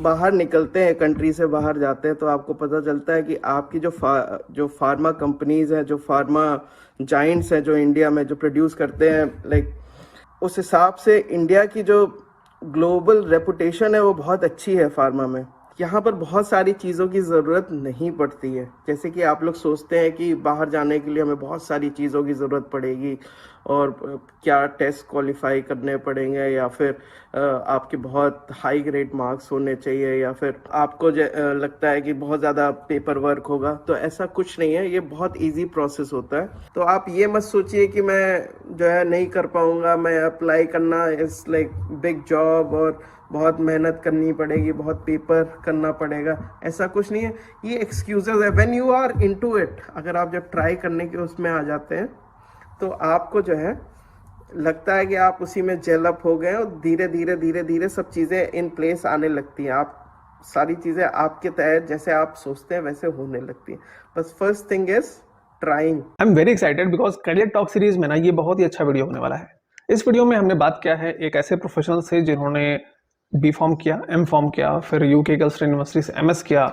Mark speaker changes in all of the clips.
Speaker 1: बाहर निकलते हैं, कंट्री से बाहर जाते हैं, तो आपको पता चलता है कि आपकी जो फार्मा कंपनीज हैं, जो फार्मा जाइंट्स हैं जो इंडिया में जो प्रोड्यूस करते हैं, लाइक उस हिसाब से इंडिया की जो ग्लोबल रेपुटेशन है वो बहुत अच्छी है फार्मा में। यहाँ पर बहुत सारी चीज़ों की ज़रूरत नहीं पड़ती है। जैसे कि आप लोग सोचते हैं कि बाहर जाने के लिए हमें बहुत सारी चीज़ों की ज़रूरत पड़ेगी और क्या टेस्ट क्वालिफाई करने पड़ेंगे, या फिर आपके बहुत हाई ग्रेड मार्क्स होने चाहिए, या फिर आपको लगता है कि बहुत ज़्यादा पेपर वर्क होगा। तो ऐसा कुछ नहीं है, ये बहुत इजी प्रोसेस होता है। तो आप ये मत सोचिए कि मैं जो है नहीं कर पाऊँगा, मैं अप्लाई करना इज़ लाइक बिग जॉब और बहुत मेहनत करनी पड़ेगी, बहुत पेपर करना पड़ेगा। ऐसा कुछ नहीं है, ये एक्सक्यूजेज है। When you are into it, अगर आप जब ट्राई करने के उसमें आ जाते हैं तो आपको जो है लगता है कि आप उसी में जेल अप हो गए और धीरे धीरे धीरे धीरे सब चीज़ें इन प्लेस आने लगती हैं। आप सारी चीज़ें आपके तहत जैसे आप सोचते हैं वैसे होने लगती हैं। बस first thing is trying.
Speaker 2: I am very excited because career talk series में ना ये बहुत ही अच्छा वीडियो होने वाला है। इस वीडियो में हमने बात किया है एक ऐसे प्रोफेशनल से जिन्होंने बी फॉर्म किया, एम फॉर्म किया, फिर यूके गल्फ यूनिवर्सिटी से एमएस किया,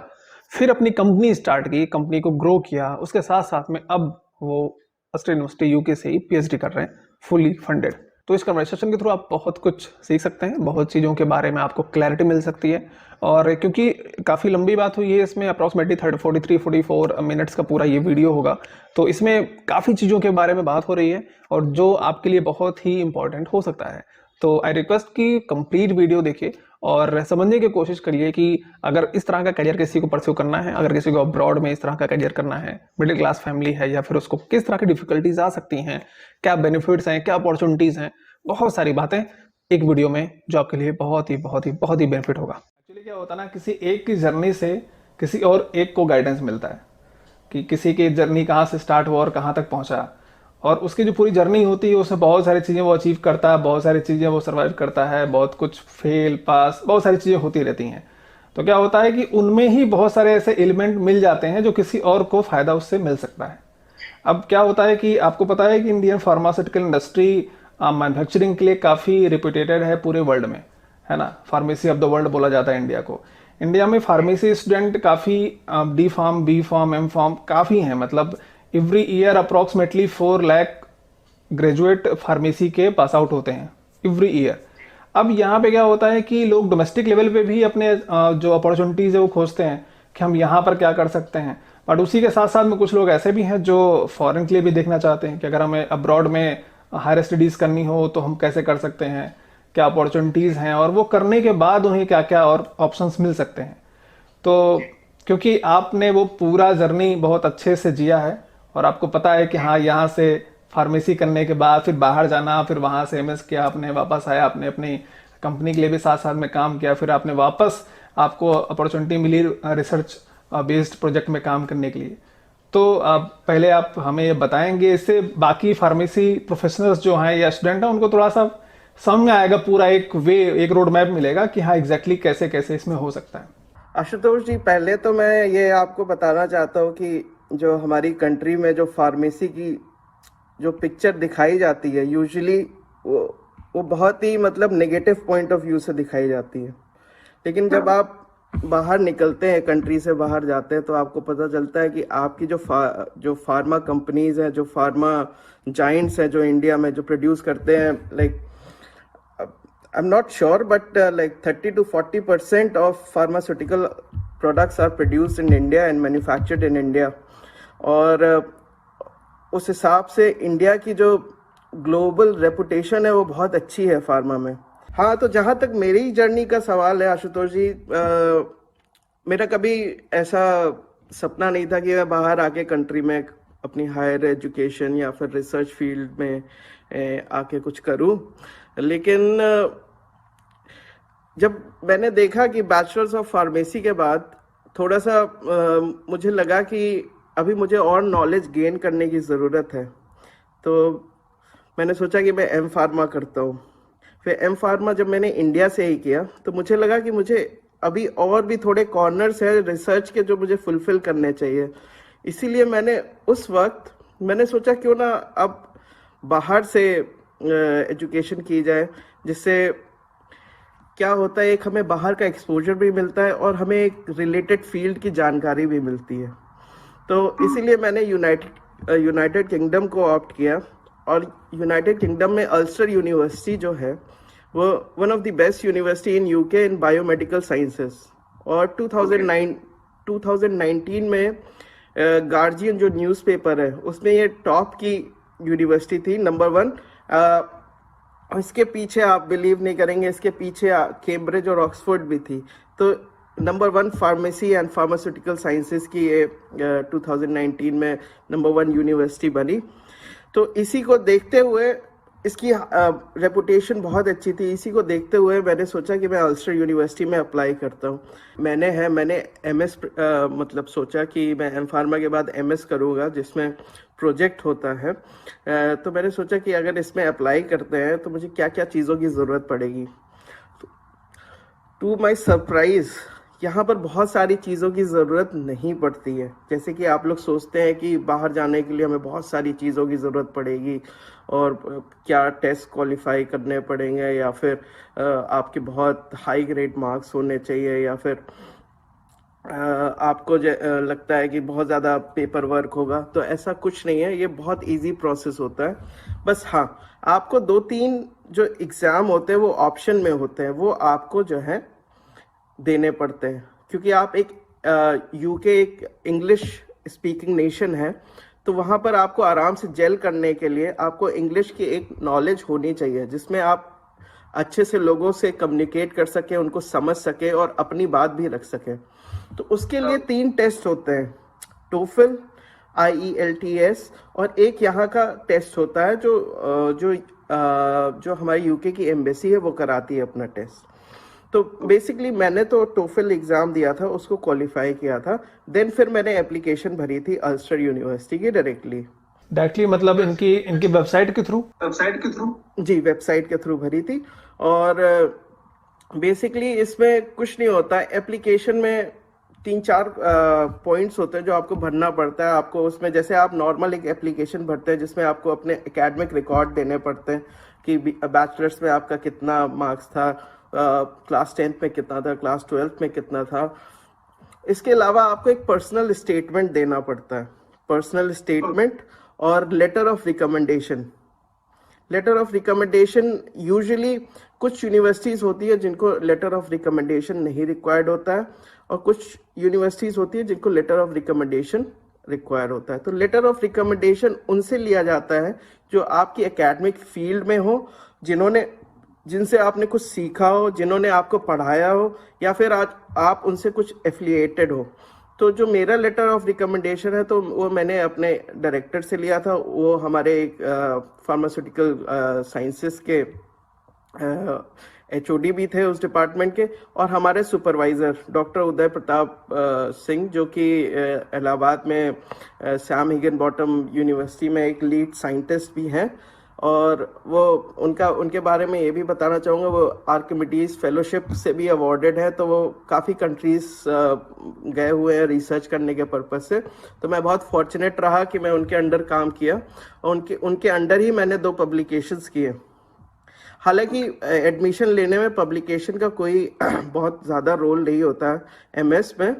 Speaker 2: फिर अपनी कंपनी स्टार्ट की, कंपनी को ग्रो किया, उसके साथ साथ में अब वो अस्टर यूनिवर्सिटी यूके से ही पीएचडी कर रहे हैं, फुली फंडेड। तो इस कन्वर्सेशन के थ्रू आप बहुत कुछ सीख सकते हैं, बहुत चीज़ों के बारे में आपको क्लैरिटी मिल सकती है। और क्योंकि काफ़ी लंबी बात हुई है, इसमें अप्रॉक्सीमेटली 43-44 मिनट्स का पूरा ये वीडियो होगा, तो इसमें काफ़ी चीज़ों के बारे में बात हो रही है और जो आपके लिए बहुत ही इंपॉर्टेंट हो सकता है। तो आई रिक्वेस्ट कि कंप्लीट वीडियो देखिए और समझने की कोशिश करिए कि अगर इस तरह का करियर किसी को परस्यू करना है, अगर किसी को अब्रॉड में इस तरह का करियर करना है, मिडिल क्लास फैमिली है या फिर उसको किस तरह की डिफिकल्टीज आ सकती हैं, क्या बेनिफिट्स हैं, क्या अपॉर्चुनिटीज़ हैं, बहुत सारी बातें एक वीडियो में जो आपके लिए बहुत ही बेनिफिट होगा। एक्चुअली क्या होता है ना, किसी एक की जर्नी से किसी और एक को गाइडेंस मिलता है कि किसी की जर्नी कहाँ से स्टार्ट हुआ और कहाँ तक पहुँचा, और उसकी जो पूरी जर्नी होती है उसमें बहुत सारी चीज़ें वो अचीव करता है, बहुत सारी चीज़ें वो सर्वाइव करता है, बहुत कुछ फेल पास बहुत सारी चीज़ें होती रहती हैं। तो क्या होता है कि उनमें ही बहुत सारे ऐसे एलिमेंट मिल जाते हैं जो किसी और को फ़ायदा उससे मिल सकता है। अब क्या होता है कि आपको पता है कि इंडियन फार्मास्यूटिकल इंडस्ट्री मैन्युफैक्चरिंग के लिए काफ़ी रिप्यूटेटेड है पूरे वर्ल्ड में, है ना। फार्मेसी ऑफ द वर्ल्ड बोला जाता है इंडिया को। इंडिया में फार्मेसी स्टूडेंट काफ़ी D pharm, B pharm, M pharm काफ़ी हैं। मतलब every year approximately 4 lakh graduate pharmacy के पास आउट होते हैं एवरी ईयर। अब यहाँ पे क्या होता है कि लोग डोमेस्टिक लेवल पे भी अपने जो अपॉर्चुनिटीज़ है वो खोजते हैं कि हम यहाँ पर क्या कर सकते हैं। बट उसी के साथ साथ में कुछ लोग ऐसे भी हैं जो फॉरेन के लिए भी देखना चाहते हैं कि अगर हमें अब्रॉड में हायर स्टडीज़ करनी हो तो हम कैसे कर सकते हैं, क्या अपॉर्चुनिटीज़ हैं, और वो करने के बाद उन्हें क्या क्या और ऑप्शंस मिल सकते हैं। तो क्योंकि आपने वो पूरा जर्नी बहुत अच्छे से जिया है और आपको पता है कि हाँ, यहाँ से फार्मेसी करने के बाद फिर बाहर जाना, फिर वहाँ से एमएस किया, आपने वापस आया, आपने अपनी कंपनी के लिए भी साथ साथ में काम किया, फिर आपने वापस आपको अपॉर्चुनिटी मिली रिसर्च बेस्ड प्रोजेक्ट में काम करने के लिए। तो पहले आप हमें ये बताएंगे, इससे बाकी फार्मेसी प्रोफेशनल्स जो हैं या स्टूडेंट हैं उनको थोड़ा सा समझ में आएगा, पूरा एक रोड मैप मिलेगा कि हाँ एग्जैक्टली कैसे कैसे इसमें हो सकता है।
Speaker 1: आशुतोष जी, पहले तो मैं ये आपको बताना चाहता हूँ कि जो हमारी कंट्री में जो फार्मेसी की जो पिक्चर दिखाई जाती है यूजुअली वो बहुत ही मतलब नेगेटिव पॉइंट ऑफ व्यू से दिखाई जाती है। लेकिन जब आप बाहर निकलते हैं, कंट्री से बाहर जाते हैं, तो आपको पता चलता है कि आपकी जो फार्मा कंपनीज हैं, जो फार्मा जाइंट्स हैं जो इंडिया में जो प्रोड्यूस करते हैं, like I'm not sure, but like 30 to 40% of pharmaceutical products are produced in India and manufactured in India. और उस हिसाब से इंडिया की जो ग्लोबल रेपुटेशन है वो बहुत अच्छी है फार्मा में। हाँ, तो जहाँ तक मेरी जर्नी का सवाल है आशुतोष जी, मेरा कभी ऐसा सपना नहीं था कि मैं बाहर आके कंट्री में अपनी हायर एजुकेशन या फिर रिसर्च फील्ड में आके कुछ करूं। लेकिन जब मैंने देखा कि बैचलर्स ऑफ फार्मेसी के बाद थोड़ा सा मुझे लगा कि अभी मुझे और नॉलेज गेन करने की ज़रूरत है, तो मैंने सोचा कि मैं एम फार्मा करता हूँ। फिर एम फार्मा जब मैंने इंडिया से ही किया तो मुझे लगा कि मुझे अभी और भी थोड़े कॉर्नर्स है रिसर्च के जो मुझे फुलफिल करने चाहिए। इसीलिए मैंने उस वक्त सोचा क्यों ना अब बाहर से एजुकेशन की जाए, जिससे क्या होता है, एक हमें बाहर का एक्सपोजर भी मिलता है और हमें एक रिलेटेड फील्ड की जानकारी भी मिलती है। तो इसीलिए मैंने यूनाइटेड किंगडम को ऑप्ट किया। और यूनाइटेड किंगडम में अल्स्टर यूनिवर्सिटी जो है वो one of the best university in UK in biomedical sciences. और 2019 में गार्जियन जो न्यूज़पेपर है उसमें ये टॉप की यूनिवर्सिटी थी, नंबर 1। इसके पीछे आप बिलीव नहीं करेंगे, इसके पीछे कैम्ब्रिज और ऑक्सफोर्ड भी थी। तो number 1 pharmacy and pharmaceutical sciences की ये 2019 में नंबर 1 यूनिवर्सिटी बनी। तो इसी को देखते हुए, इसकी रेपुटेशन बहुत अच्छी थी, इसी को देखते हुए मैंने सोचा कि मैं अल्स्टर यूनिवर्सिटी में अप्लाई करता हूँ। मैंने एमएस मतलब सोचा कि मैं एम फार्मा के बाद एमएस करूँगा जिसमें प्रोजेक्ट होता है। तो मैंने सोचा कि अगर इसमें अप्लाई करते हैं तो मुझे क्या क्या चीज़ों की ज़रूरत पड़ेगी। टू माई सरप्राइज यहाँ पर बहुत सारी चीज़ों की ज़रूरत नहीं पड़ती है। जैसे कि आप लोग सोचते हैं कि बाहर जाने के लिए हमें बहुत सारी चीज़ों की ज़रूरत पड़ेगी और क्या टेस्ट क्वालिफाई करने पड़ेंगे, या फिर आपके बहुत हाई ग्रेड मार्क्स होने चाहिए, या फिर आपको लगता है कि बहुत ज़्यादा पेपर वर्क होगा। तो ऐसा कुछ नहीं है, ये बहुत इजी प्रोसेस होता है। बस हाँ, आपको 2-3 जो एग्ज़ाम होते हैं वो ऑप्शन में होते हैं, वो आपको जो है देने पड़ते हैं। क्योंकि आप यूके एक इंग्लिश स्पीकिंग नेशन है, तो वहाँ पर आपको आराम से जेल करने के लिए आपको इंग्लिश की एक नॉलेज होनी चाहिए जिसमें आप अच्छे से लोगों से कम्युनिकेट कर सकें, उनको समझ सकें और अपनी बात भी रख सकें। तो उसके लिए 3 टेस्ट होते हैं, टोफल, IELTS, और एक यहाँ का टेस्ट होता है जो हमारी यूके की एम्बेसी है वो कराती है अपना टेस्ट। तो बेसिकली मैंने तो टोफल एग्ज़ाम दिया था, उसको क्वालिफाई किया था। देन फिर मैंने एप्लीकेशन भरी थी अल्स्टर यूनिवर्सिटी की
Speaker 2: डायरेक्टली मतलब इनकी वेबसाइट के थ्रू
Speaker 1: जी, वेबसाइट के थ्रू भरी थी। और बेसिकली इसमें कुछ नहीं होता, एप्लीकेशन में 3-4 पॉइंट्स होते हैं जो आपको भरना पड़ता है। आपको उसमें, जैसे आप नॉर्मल एक एप्लीकेशन भरते हैं जिसमें आपको अपने एकेडमिक रिकॉर्ड देने पड़ते हैं कि बैचलर्स में आपका कितना मार्क्स था, क्लास 10th में कितना था, क्लास 12th में कितना था। इसके अलावा आपको एक पर्सनल स्टेटमेंट देना पड़ता है, पर्सनल स्टेटमेंट और letter of recommendation. Letter of recommendation usually कुछ यूनिवर्सिटीज़ होती है जिनको लेटर ऑफ रिकमेंडेशन नहीं रिक्वायर्ड होता है, और कुछ यूनिवर्सिटीज़ होती है जिनको लेटर ऑफ रिकमेंडेशन रिक्वायर होता है। तो लेटर ऑफ रिकमेंडेशन उनसे लिया जाता है जो आपकी एकेडमिक फील्ड में हो, जिनसे आपने कुछ सीखा हो, जिन्होंने आपको पढ़ाया हो, या फिर आज आप उनसे कुछ एफिलिएटेड हो। तो जो मेरा लेटर ऑफ रिकमेंडेशन है तो वो मैंने अपने डायरेक्टर से लिया था। वो हमारे एक फार्मास्यूटिकल साइंसेस के HOD भी थे उस डिपार्टमेंट के, और हमारे सुपरवाइज़र डॉक्टर उदय प्रताप सिंह, जो कि इलाहाबाद में सैम हिगनबॉटम यूनिवर्सिटी में एक लीड साइंटिस्ट भी हैं। और वो उनके बारे में ये भी बताना चाहूँगा, वो आर्किमिडीज फेलोशिप से भी अवॉर्डेड है। तो वो काफ़ी कंट्रीज़ गए हुए हैं रिसर्च करने के पर्पज़ से। तो मैं बहुत फॉर्चुनेट रहा कि मैं उनके अंडर काम किया, और उनके अंडर ही मैंने 2 पब्लिकेशंस किए। हालांकि एडमिशन लेने में पब्लिकेशन का कोई बहुत ज़्यादा रोल नहीं होता है MS में।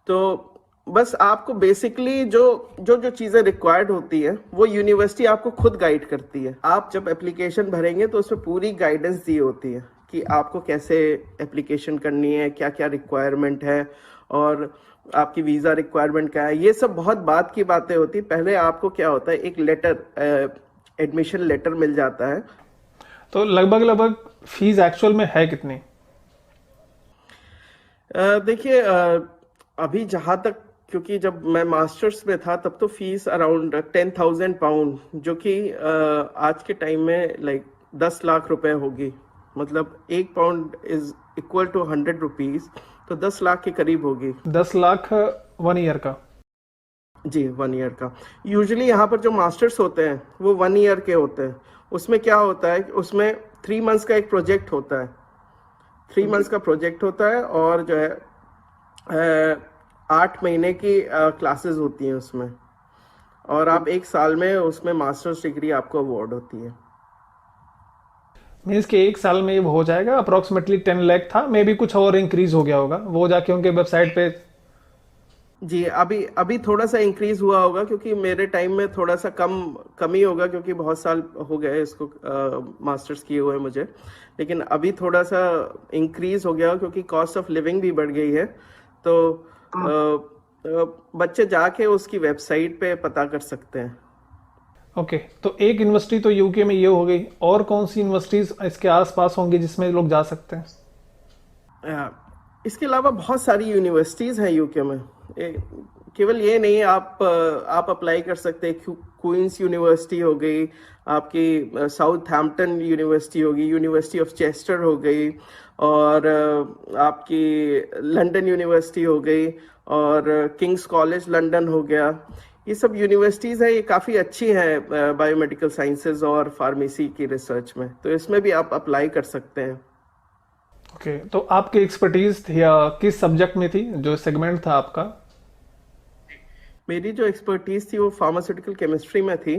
Speaker 1: तो बस आपको बेसिकली जो चीज़ें रिक्वायर्ड होती है वो यूनिवर्सिटी आपको खुद गाइड करती है। आप जब एप्लीकेशन भरेंगे तो उसमें पूरी गाइडेंस दी होती है कि आपको कैसे एप्लीकेशन करनी है, क्या क्या रिक्वायरमेंट है, और आपकी वीज़ा रिक्वायरमेंट क्या है। ये सब बहुत बात की बातें होती। पहले आपको क्या होता है, एक लेटर, एडमिशन लेटर मिल जाता है।
Speaker 2: तो लगभग फीस एक्चुअल में है कितनी?
Speaker 1: देखिए, अभी जहाँ तक, क्योंकि जब मैं मास्टर्स में था तब तो फीस अराउंड 10,000 पाउंड, जो कि आज के टाइम में लाइक 10 लाख रुपए होगी। मतलब 1 pound is equal to 100 rupees, तो 10 लाख के करीब होगी।
Speaker 2: 10 लाख 1 ईयर का?
Speaker 1: जी, 1 ईयर का। यूजुअली यहाँ पर जो मास्टर्स होते हैं वो 1 ईयर के होते हैं। उसमें क्या होता है, उसमें 3 मंथ्स का एक प्रोजेक्ट होता है, 3 मंथ्स का प्रोजेक्ट होता है, और जो है 8 महीने की क्लासेस होती हैं उसमें, और आप 1 साल में उसमें मास्टर्स डिग्री आपको अवार्ड होती है।
Speaker 2: मीन्स कि एक साल में ये हो जाएगा। अप्रोक्सीमेटली 10 लाख था, मे बी कुछ और इंक्रीज हो गया होगा, वो जाके उनके वेबसाइट पे।
Speaker 1: जी, अभी अभी थोड़ा सा इंक्रीज हुआ होगा क्योंकि मेरे टाइम में थोड़ा सा कम ही होगा क्योंकि बहुत साल हो गए इसको मास्टर्स किए हुए मुझे। लेकिन अभी थोड़ा सा इंक्रीज हो गया क्योंकि कॉस्ट ऑफ लिविंग भी बढ़ गई है। तो बच्चे जाके उसकी वेबसाइट पे पता कर सकते हैं।
Speaker 2: ओके, तो एक यूनिवर्सिटी तो यूके में ये हो गई, और कौन सी यूनिवर्सिटीज इसके आसपास होंगी जिसमें लोग जा सकते हैं?
Speaker 1: इसके अलावा बहुत सारी यूनिवर्सिटीज़ हैं यूके में। केवल ये नहीं, आप अप्लाई कर सकते हैं। क्वींस यूनिवर्सिटी हो गई, आपकी साउथहैम्पटन यूनिवर्सिटी होगी, यूनिवर्सिटी ऑफ चेस्टर हो गई, और आपकी लंदन यूनिवर्सिटी हो गई, और किंग्स कॉलेज लंदन हो गया। ये सब यूनिवर्सिटीज़ हैं, ये काफ़ी अच्छी हैं बायोमेडिकल साइंसेज और फार्मेसी की रिसर्च में, तो इसमें भी आप अप्लाई कर सकते हैं।
Speaker 2: ओके, तो आपकी एक्सपर्टीज थी या किस सब्जेक्ट में थी, जो सेगमेंट था आपका?
Speaker 1: मेरी जो एक्सपर्टीज थी वो फार्मास्यूटिकल केमिस्ट्री में थी।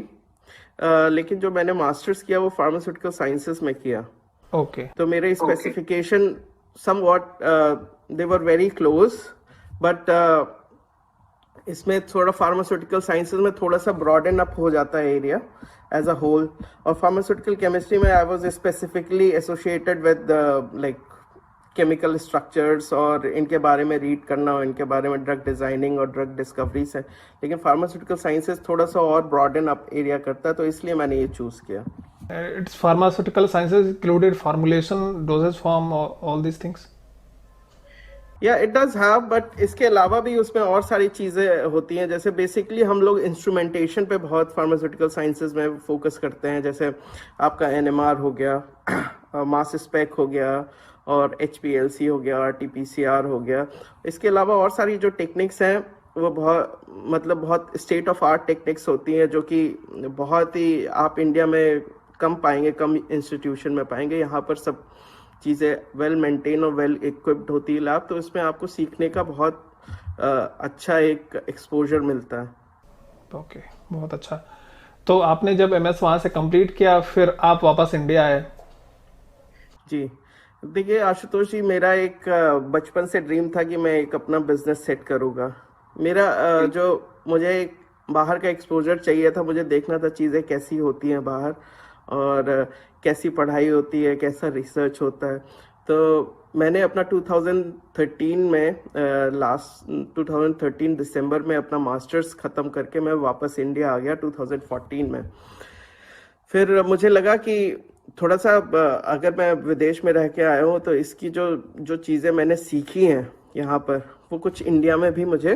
Speaker 1: लेकिन जो मैंने मास्टर्स किया वो फार्मास्यूटिकल साइंसेस में किया।
Speaker 2: ओके।
Speaker 1: तो मेरे specification somewhat they were very close, but इसमें थोड़ा फार्मास्यूटिकल साइंसेस में थोड़ा सा ब्रॉडन अप हो जाता है एरिया एज अ होल। और फार्मास्यूटिकल केमिस्ट्री में I was specifically associated with like chemical structures और इनके बारे में रीड करना और इनके बारे में ड्रग डिजाइनिंग और ड्रग डिस्कवरीज है। लेकिन फार्मास्यूटिकल साइंसेस थोड़ा सा और ब्रॉडन अप एरिया करता है, तो इसलिए मैंने ये चूज किया।
Speaker 2: It's pharmaceutical sciences included formulation, doses form, all these things?
Speaker 1: या इट डज हैव, बट इसके अलावा भी उसमें और सारी चीज़ें होती हैं। जैसे बेसिकली हम लोग इंस्ट्रूमेंटेशन पे बहुत फार्मास्यूटिकल साइंसेज में फोकस करते हैं। जैसे आपका एनएमआर हो गया, मास स्पेक हो गया, और HPLC हो गया, RT-PCR हो गया। इसके अलावा और सारी जो टेक्निक्स हैं वो बहुत स्टेट ऑफ आर्ट टेक्निक्स होती हैं, जो कि बहुत ही आप इंडिया में कम पाएंगे, कम इंस्टीट्यूशन में पाएंगे। यहाँ पर सब चीज़ें वेल मेंटेन और वेल इक्विप्ड होती है लैब, तो इसमें आपको सीखने का बहुत अच्छा एक एक्सपोजर मिलता है।
Speaker 2: ओके, बहुत अच्छा। तो आपने जब MS वहाँ से कंप्लीट किया, फिर आप वापस इंडिया आए?
Speaker 1: जी, देखिए आशुतोष जी, मेरा एक बचपन से ड्रीम था कि मैं एक अपना बिजनेस सेट करूँगा। मेरा जो मुझे एक बाहर का एक्सपोजर चाहिए था, मुझे देखना था चीज़ें कैसी होती हैं बाहर, और कैसी पढ़ाई होती है, कैसा रिसर्च होता है। तो मैंने अपना 2013 में 2013 दिसंबर में अपना मास्टर्स ख़त्म करके मैं वापस इंडिया आ गया 2014 में। फिर मुझे लगा कि थोड़ा सा अगर मैं विदेश में रह के आया हूँ तो इसकी जो जो चीज़ें मैंने सीखी हैं यहाँ पर, वो कुछ इंडिया में भी मुझे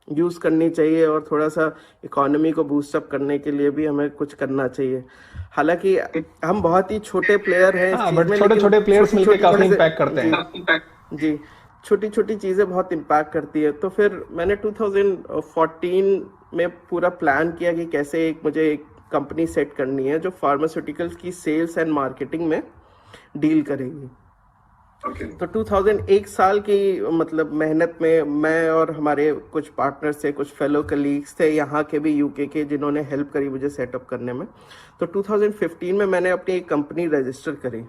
Speaker 1: यूज़ करनी चाहिए, और थोड़ा सा इकोनॉमी को बूस्ट अप करने के लिए भी हमें कुछ करना चाहिए। हालांकि हम बहुत ही छोटे प्लेयर हैं इस
Speaker 2: हाँ,
Speaker 1: चीज़
Speaker 2: बट
Speaker 1: में,
Speaker 2: छोटे
Speaker 1: लेकिन
Speaker 2: छोटे प्लेयर्स मिलकर
Speaker 1: छोटी-छोटी
Speaker 2: काफी
Speaker 1: चीज़ें,
Speaker 2: इम्पैक्ट करते हैं।
Speaker 1: जी, छोटी छोटी चीज़ें बहुत इम्पैक्ट करती है। तो फिर मैंने 2014 में पूरा प्लान किया कि कैसे मुझे एक कंपनी सेट करनी है जो फार्मास्यूटिकल्स की सेल्स एंड मार्केटिंग में डील करेगी। तो 2001 साल की मेहनत में मैं और हमारे कुछ पार्टनर्स थे, कुछ फेलो कलीग्स थे यहाँ के भी, यूके के, जिन्होंने हेल्प करी मुझे सेटअप करने में। तो 2015 में मैंने अपनी एक कंपनी रजिस्टर करी,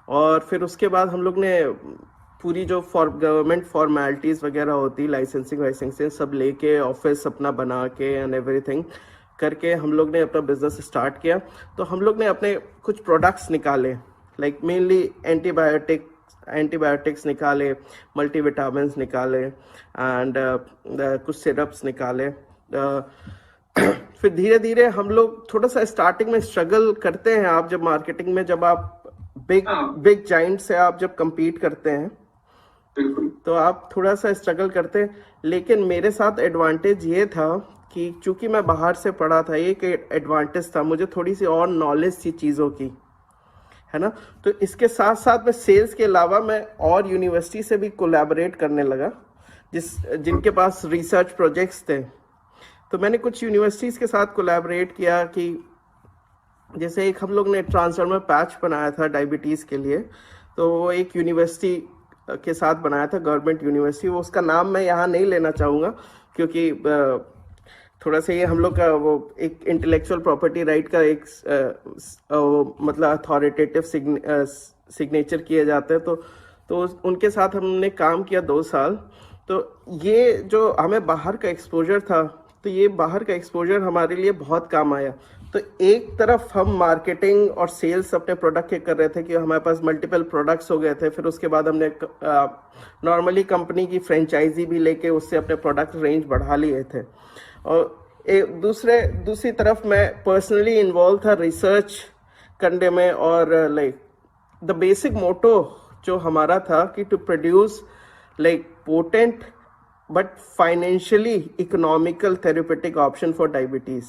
Speaker 1: और फिर उसके बाद हम लोग ने पूरी जो गवर्नमेंट फॉर्मेलिटीज़ वगैरह होती, लाइसेंसिंग सब लेके ऑफिस अपना बना के एंड एवरीथिंग करके हम लोग ने अपना बिजनेस स्टार्ट किया। तो हम लोग ने अपने कुछ प्रोडक्ट्स निकाले, लाइक मेनली एंटीबायोटिक्स निकाले, मल्टीविटामिन्स निकाले, एंड कुछ सिरप्स निकाले। फिर धीरे धीरे हम लोग थोड़ा सा स्टार्टिंग में स्ट्रगल करते हैं। आप जब मार्केटिंग में, जब आप बिग जाइंट से आप जब compete करते हैं, तो आप थोड़ा सा स्ट्रगल करते हैं। लेकिन मेरे साथ एडवांटेज ये था कि चूंकि मैं बाहर से पढ़ा था, एक एडवांटेज था, मुझे थोड़ी सी और नॉलेज थी चीज़ों की, है ना। तो इसके साथ साथ मैं सेल्स के अलावा मैं और यूनिवर्सिटी से भी कोलैबोरेट करने लगा, जिनके पास रिसर्च प्रोजेक्ट्स थे। तो मैंने कुछ यूनिवर्सिटीज़ के साथ कोलैबोरेट किया कि जैसे एक हम लोग ने ट्रांसफार्मर पैच बनाया था डायबिटीज़ के लिए, तो वो एक यूनिवर्सिटी के साथ बनाया था, गवर्नमेंट यूनिवर्सिटी। वो उसका नाम मैं यहाँ नहीं लेना चाहूँगा क्योंकि थोड़ा सा ये हम लोग का वो एक इंटेलेक्चुअल प्रॉपर्टी राइट का एक मतलब अथॉरिटेटिव सिग्नेचर किए जाते हैं, तो उनके साथ हमने काम किया 2 साल। तो ये जो हमें बाहर का एक्सपोजर था, तो ये बाहर का एक्सपोजर हमारे लिए बहुत काम आया। तो एक तरफ हम मार्केटिंग और सेल्स अपने प्रोडक्ट के कर रहे थे कि हमारे पास मल्टीपल प्रोडक्ट्स हो गए थे। फिर उसके बाद हमने नॉर्मली कंपनी की फ्रेंचाइजी भी लेके उससे अपने प्रोडक्ट रेंज बढ़ा लिए थे। और दूसरी तरफ मैं पर्सनली इन्वॉल्व था रिसर्च करने में, और लाइक द बेसिक मोटो जो हमारा था कि to produce like potent but financially economical therapeutic option for diabetes.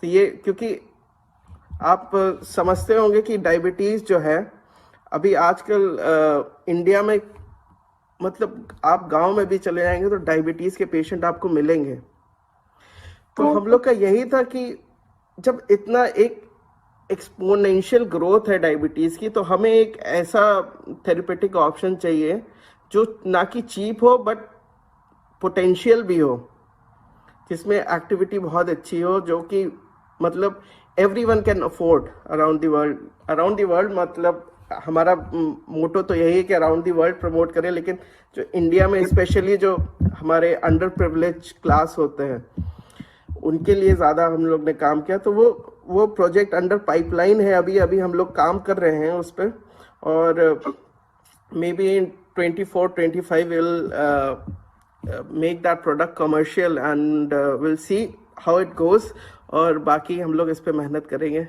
Speaker 1: तो ये क्योंकि आप समझते होंगे कि डायबिटीज़ जो है अभी आजकल इंडिया में, मतलब आप गांव में भी चले जाएंगे तो डायबिटीज़ के पेशेंट आपको मिलेंगे। तो हम लोग का यही था कि जब इतना एक एक्सपोनेंशियल ग्रोथ है डायबिटीज़ की, तो हमें एक ऐसा थेरेपेटिक ऑप्शन चाहिए जो ना कि चीप हो बट पोटेंशियल भी हो, जिसमें एक्टिविटी बहुत अच्छी हो, जो कि मतलब everyone can afford around the world. मतलब हमारा मोटो तो यही है कि अराउंड द वर्ल्ड प्रमोट करें, लेकिन जो इंडिया में स्पेशली जो हमारे अंडर प्रिविलेज क्लास होते हैं उनके लिए ज़्यादा हम लोग ने काम किया। तो वो प्रोजेक्ट अंडर पाइपलाइन है, अभी हम लोग काम कर रहे हैं उस पर, और maybe in 24-25 will make that product commercial and will see how it goes. और बाकी हम लोग इस पे मेहनत करेंगे।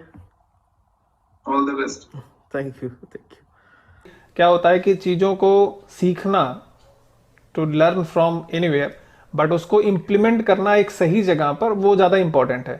Speaker 3: All the best.
Speaker 1: Thank you.
Speaker 2: क्या होता है कि चीज़ों को सीखना, to learn from anywhere, but उसको इम्प्लीमेंट करना एक सही जगह पर, वो ज़्यादा इंपॉर्टेंट है।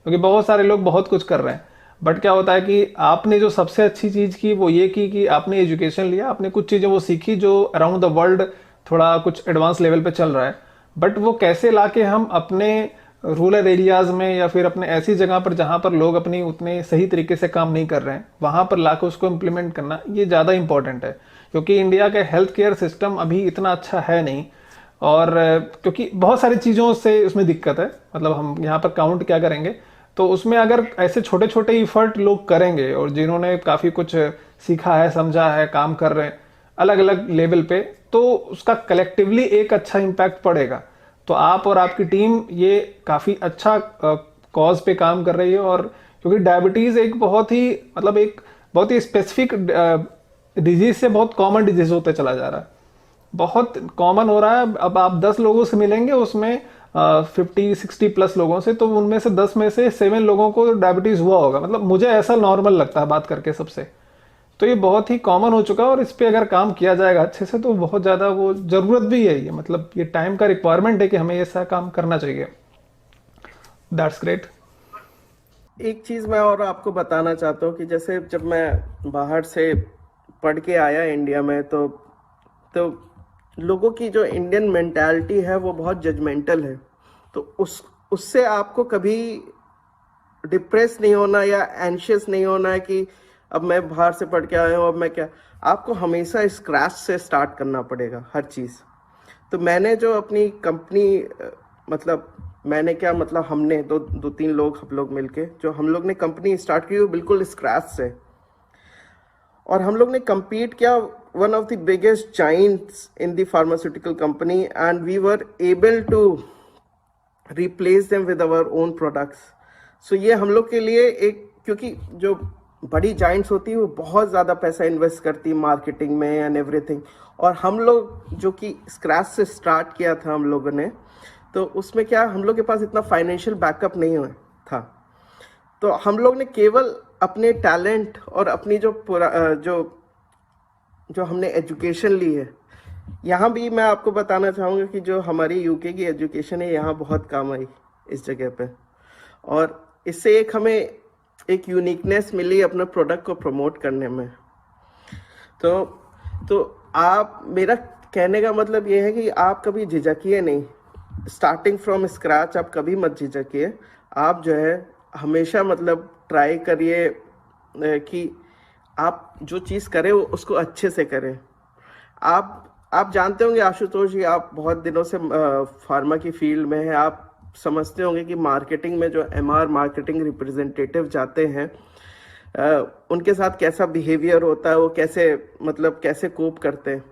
Speaker 2: क्योंकि बहुत सारे लोग बहुत कुछ कर रहे हैं, बट क्या होता है कि आपने जो सबसे अच्छी चीज़ की वो ये की कि आपने एजुकेशन लिया, आपने कुछ चीज़ें वो सीखी जो अराउंड द वर्ल्ड थोड़ा कुछ एडवांस लेवल पे चल रहा है, बट वो कैसे लाके हम अपने रूरल एरियाज़ में या फिर अपने ऐसी जगह पर जहाँ पर लोग अपनी उतने सही तरीके से काम नहीं कर रहे हैं, वहाँ पर लाकर उसको इम्प्लीमेंट करना, ये ज़्यादा इंपॉर्टेंट है। क्योंकि इंडिया का हेल्थ केयर सिस्टम अभी इतना अच्छा है नहीं, और क्योंकि बहुत सारी चीज़ों से उसमें दिक्कत है। मतलब हम यहाँ पर काउंट क्या करेंगे, तो उसमें अगर ऐसे छोटे छोटे इफर्ट लोग करेंगे और जिन्होंने काफ़ी कुछ सीखा है, समझा है, काम कर रहे हैं अलग अलग लेवल पे, तो उसका कलेक्टिवली एक अच्छा इम्पैक्ट पड़ेगा। तो आप और आपकी टीम ये काफ़ी अच्छा कॉज पे काम कर रही है। और क्योंकि डायबिटीज़ एक बहुत ही स्पेसिफिक डिजीज़ से बहुत कॉमन डिजीज़ होते चला जा रहा है, बहुत कॉमन हो रहा है। अब आप 10 लोगों से मिलेंगे, उसमें 50-60 प्लस लोगों से, तो उनमें से 10 में से 7 लोगों को डायबिटीज़ हुआ होगा। मतलब मुझे ऐसा नॉर्मल लगता है बात करके सबसे। तो ये बहुत ही कॉमन हो चुका है, और इस पे अगर काम किया जाएगा अच्छे से तो बहुत ज़्यादा वो ज़रूरत भी है। ये मतलब ये टाइम का रिक्वायरमेंट है कि हमें ऐसा काम करना चाहिए। That's great.
Speaker 1: एक चीज़ मैं और आपको बताना चाहता हूँ कि जैसे जब मैं बाहर से पढ़ के आया इंडिया में, तो लोगों की जो इंडियन मेंटालिटी है वो बहुत जजमेंटल है। तो उससे आपको कभी डिप्रेस नहीं होना या एंशियस नहीं होना है कि अब मैं बाहर से पढ़ के आया हूँ, अब मैं क्या। आपको हमेशा स्क्रैच से स्टार्ट करना पड़ेगा हर चीज़। तो मैंने जो अपनी कंपनी, मतलब मैंने क्या, मतलब हमने दो तीन लोग हम लोग मिलके जो हम लोग ने कंपनी स्टार्ट की वो बिल्कुल स्क्रैच से, और हम लोग ने compete किया one of the biggest giants in the pharmaceutical company, and we were able to replace them with our own products. So ये हम लोग के लिए एक, क्योंकि जो बड़ी जाइंट्स होती है वो बहुत ज़्यादा पैसा इन्वेस्ट करती है मार्केटिंग में एंड एवरीथिंग, और हम लोग जो कि स्क्रैच से स्टार्ट किया था हम लोगों ने, तो उसमें क्या, हम लोग के पास इतना फाइनेंशियल बैकअप नहीं हुआ था। तो हम लोग ने केवल अपने टैलेंट और अपनी जो हमने एजुकेशन ली है, यहाँ भी मैं आपको बताना चाहूँगा कि जो हमारी यूके की एजुकेशन है यहाँ बहुत काम आई इस जगह पे, और इससे हमें एक यूनिकनेस मिली अपने प्रोडक्ट को प्रमोट करने में। तो आप, मेरा कहने का मतलब ये है कि आप कभी झिझकिए नहीं, स्टार्टिंग फ्रॉम स्क्रैच आप कभी मत झिझकिए। आप जो है हमेशा मतलब ट्राई करिए कि आप जो चीज़ करें वो उसको अच्छे से करें। आप जानते होंगे आशुतोष जी, आप बहुत दिनों से फार्मा की फील्ड में हैं, आप समझते होंगे कि मार्केटिंग में जो एमआर मार्केटिंग रिप्रेजेंटेटिव जाते हैं उनके साथ कैसा बिहेवियर होता है, वो कैसे मतलब कैसे कोप करते हैं।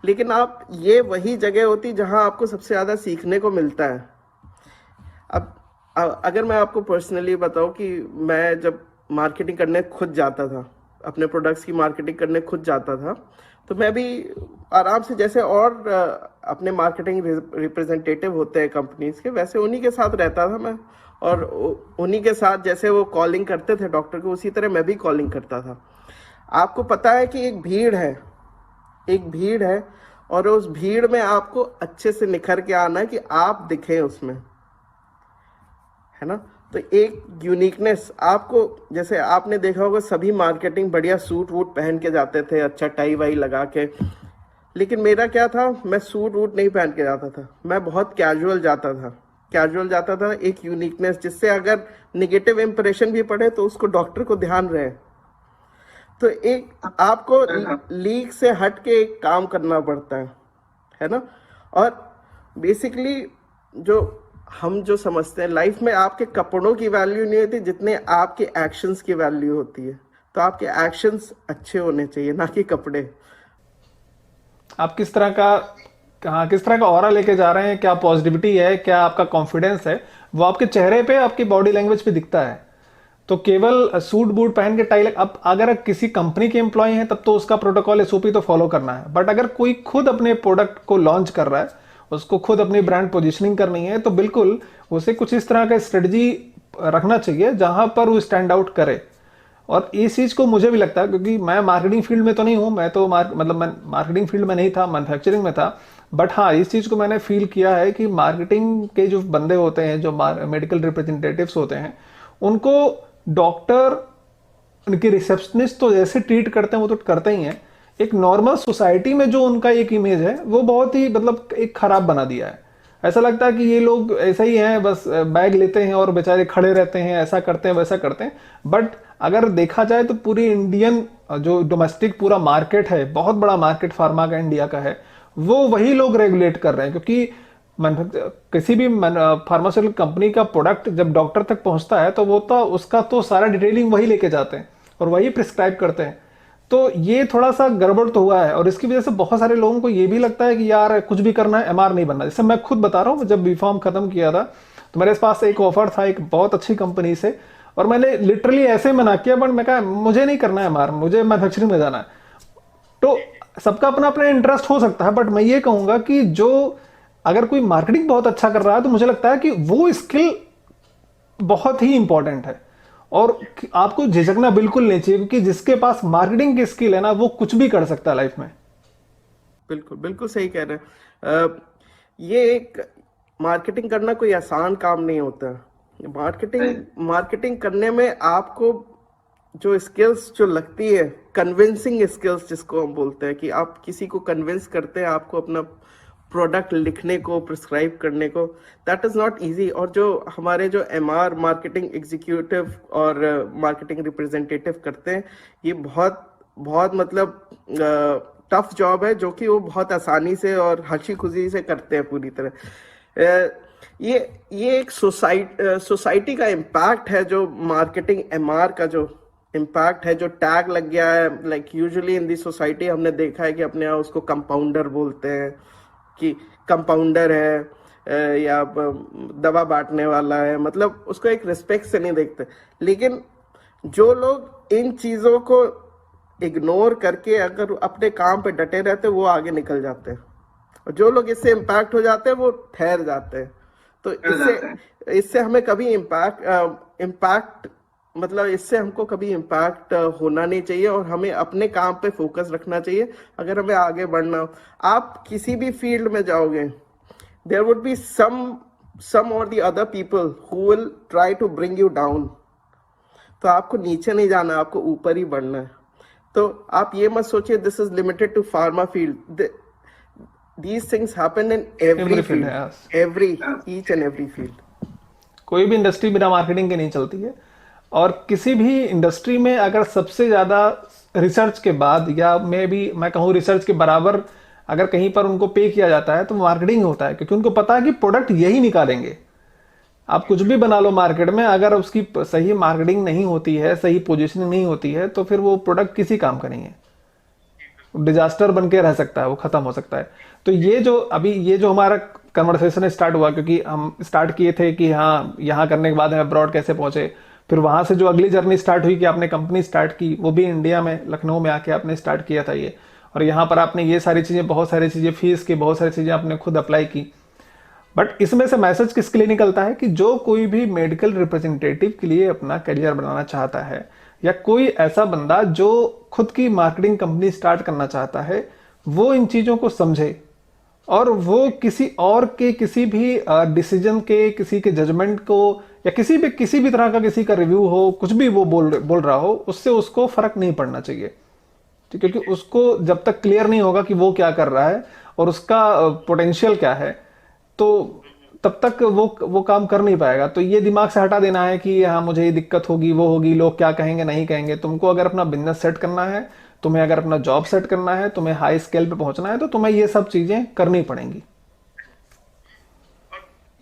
Speaker 1: लेकिन आप ये वही जगह होती जहां आपको सबसे ज़्यादा सीखने को मिलता है। अब अगर मैं आपको पर्सनली बताऊं कि मैं जब मार्केटिंग करने खुद जाता था, अपने प्रोडक्ट्स की मार्केटिंग करने खुद जाता था, तो मैं भी आराम से जैसे और अपने मार्केटिंग रिप्रेजेंटेटिव होते हैं कंपनीज के, वैसे उन्हीं के साथ रहता था मैं, और उन्हीं के साथ जैसे वो कॉलिंग करते थे डॉक्टर को, उसी तरह मैं भी कॉलिंग करता था। आपको पता है कि एक भीड़ है और उस भीड़ में आपको अच्छे से निखर के आना है कि आप दिखें उसमें, है ना। तो एक यूनिकनेस आपको, जैसे आपने देखा होगा सभी मार्केटिंग बढ़िया सूट वूट पहन के जाते थे, अच्छा टाई वाई लगा के, लेकिन मेरा क्या था, मैं सूट वूट नहीं पहन के जाता था, मैं बहुत कैजुअल जाता था। एक यूनिकनेस जिससे अगर निगेटिव इंप्रेशन भी पड़े तो उसको डॉक्टर को ध्यान रहे। तो एक आपको लीक से हट के एक काम करना पड़ता है ना। और बेसिकली हम जो समझते हैं लाइफ में, आपके कपड़ों की वैल्यू नहीं होती जितने आपके एक्शंस की वैल्यू होती है। तो आपके एक्शंस अच्छे होने चाहिए, ना कि कपड़े।
Speaker 2: आप किस तरह का ऑरा लेके जा रहे हैं, क्या पॉजिटिविटी है, क्या आपका कॉन्फिडेंस है, वो आपके चेहरे पे, आपकी बॉडी लैंग्वेज पे दिखता है। तो केवल सूट बूट पहन के टाई अब अगर किसी कंपनी के एम्प्लॉय हैं तब तो उसका प्रोटोकॉल एसओपी तो फॉलो करना है, बट अगर कोई खुद अपने प्रोडक्ट को लॉन्च कर रहा है, उसको खुद अपनी ब्रांड पोजीशनिंग करनी है, तो बिल्कुल उसे कुछ इस तरह का स्ट्रेटजी रखना चाहिए जहां पर वो स्टैंड आउट करे। और इस चीज को मुझे भी लगता है, क्योंकि मैं मार्केटिंग फील्ड में तो नहीं हूं, मैं तो मैं मार्केटिंग फील्ड में नहीं था, मैन्युफैक्चरिंग में था, बट हाँ इस चीज को मैंने फील किया है कि मार्केटिंग के जो बंदे होते हैं, जो मेडिकल रिप्रेजेंटेटिव्स होते हैं, उनको डॉक्टर, उनके रिसेप्शनिस्ट तो जैसे ट्रीट करते हैं वो तो करते ही हैं, एक नॉर्मल सोसाइटी में जो उनका एक इमेज है वो बहुत ही मतलब एक खराब बना दिया है। ऐसा लगता है कि ये लोग ऐसा ही हैं, बस बैग लेते हैं और बेचारे खड़े रहते हैं, ऐसा करते हैं वैसा करते हैं। बट अगर देखा जाए तो पूरी इंडियन जो डोमेस्टिक पूरा मार्केट है, बहुत बड़ा मार्केट फार्मा का इंडिया का है, वो वही लोग रेगुलेट कर रहे हैं। क्योंकि किसी भी फार्मास्यूटिकल कंपनी का प्रोडक्ट जब डॉक्टर तक पहुंचता है तो वो तो उसका तो सारा डिटेलिंग वही लेके जाते हैं और वही प्रिस्क्राइब करते हैं। तो ये थोड़ा सा गड़बड़ तो हुआ है, और इसकी वजह से बहुत सारे लोगों को ये भी लगता है कि यार कुछ भी करना है, एमआर नहीं बनना। जैसे मैं खुद बता रहा हूँ, जब बीफॉर्म खत्म किया था तो मेरे पास एक ऑफर था एक बहुत अच्छी कंपनी से, और मैंने लिटरली ऐसे मना किया, बट मैं कहा मुझे नहीं करना है एमआर, मुझे मैन्युफैक्चरिंग में जाना है। तो सबका अपना अपना इंटरेस्ट हो सकता है, बट मैं ये कहूंगा कि जो अगर कोई मार्केटिंग बहुत अच्छा कर रहा है तो मुझे लगता है कि वो स्किल बहुत ही इंपॉर्टेंट है, और आपको झिझकना बिल्कुल नहीं चाहिए, क्योंकि जिसके पास मार्केटिंग की स्किल है ना, वो कुछ भी कर सकता है लाइफ में।
Speaker 1: बिल्कुल सही कह रहे हैं। ये एक मार्केटिंग करना कोई आसान काम नहीं होता। मार्केटिंग करने में आपको जो स्किल्स जो लगती है, कन्विंसिंग स्किल्स जिसको हम बोलते हैं, कि आप किसी को कन्विंस करते हैं आपको अपना प्रोडक्ट लिखने को, प्रिस्क्राइब करने को, दैट इज़ नॉट इजी। और जो हमारे जो एमआर मार्केटिंग एग्जीक्यूटिव और मार्केटिंग रिप्रेजेंटेटिव करते हैं, ये बहुत मतलब टफ जॉब है, जो कि वो बहुत आसानी से और हंसी खुशी से करते हैं पूरी तरह। ये एक सोसाइटी का इम्पैक्ट है, जो मार्केटिंग एमआर का जो इम्पैक्ट है, जो टैग लग गया है। Like usually in the society हमने देखा है कि अपने यहाँ उसको कंपाउंडर बोलते हैं, कि कंपाउंडर है या दवा बांटने वाला है, मतलब उसको एक रिस्पेक्ट से नहीं देखते। लेकिन जो लोग इन चीज़ों को इग्नोर करके अगर अपने काम पे डटे रहते, वो आगे निकल जाते हैं, और जो लोग इससे इम्पैक्ट हो जाते हैं वो ठहर जाते हैं। तो इससे हमें कभी इम्पैक्ट मतलब इससे हमको कभी इम्पैक्ट होना नहीं चाहिए, और हमें अपने काम पे फोकस रखना चाहिए अगर हमें आगे बढ़ना हो। आप किसी भी फील्ड में जाओगे, देयर वुड बी सम और the other people who will try to bring you down. तो आपको नीचे नहीं जाना, आपको ऊपर ही बढ़ना है। तो आप ये मत सोचिए this is limited to pharma field. These things happen in every field,
Speaker 2: yes.
Speaker 1: each and every field.
Speaker 2: कोई भी इंडस्ट्री बिना मार्केटिंग के नहीं चलती है, और किसी भी इंडस्ट्री में अगर सबसे ज्यादा रिसर्च के बाद, या मैं कहूँ रिसर्च के बराबर अगर कहीं पर उनको पे किया जाता है तो मार्केटिंग होता है, क्योंकि उनको पता है कि प्रोडक्ट यही निकालेंगे। आप कुछ भी बना लो मार्केट में, अगर उसकी सही मार्केटिंग नहीं होती है, सही पोजीशनिंग नहीं होती है, तो फिर वो प्रोडक्ट किसी काम का नहीं है, डिजास्टर बन के रह सकता है, वो खत्म हो सकता है। तो ये जो हमारा कन्वर्सेशन स्टार्ट हुआ, क्योंकि हम स्टार्ट किए थे कि हाँ यहाँ करने के बाद हम अब्रॉड कैसे पहुंचे, फिर वहां से जो अगली जर्नी स्टार्ट हुई कि आपने कंपनी स्टार्ट की, वो भी इंडिया में लखनऊ में आके आपने स्टार्ट किया था ये, और यहाँ पर आपने ये सारी चीजें, बहुत सारी चीजें फीस की, बहुत सारी चीजें आपने खुद अप्लाई की। बट इसमें से मैसेज किसके लिए निकलता है कि जो कोई भी मेडिकल रिप्रेजेंटेटिव के लिए अपना करियर बनाना चाहता है, या कोई ऐसा बंदा जो खुद की मार्केटिंग कंपनी स्टार्ट करना चाहता है, वो इन चीज़ों को समझे, और वो किसी और के किसी भी डिसीजन के, किसी के जजमेंट को, या किसी भी तरह का किसी का रिव्यू हो, कुछ भी वो बोल रहा हो, उससे उसको फर्क नहीं पड़ना चाहिए। क्योंकि उसको जब तक क्लियर नहीं होगा कि वो क्या कर रहा है और उसका पोटेंशियल क्या है, तो तब तक वो काम कर नहीं पाएगा। तो ये दिमाग से हटा देना है कि हाँ मुझे ये दिक्कत होगी, वो होगी, लोग क्या कहेंगे नहीं कहेंगे। तुमको अगर अपना बिजनेस सेट करना है, तुम्हें अगर अपना जॉब सेट करना है, तुम्हें हाई स्केल पे पहुंचना है, तो तुम्हें ये सब चीजें करनी पड़ेंगी।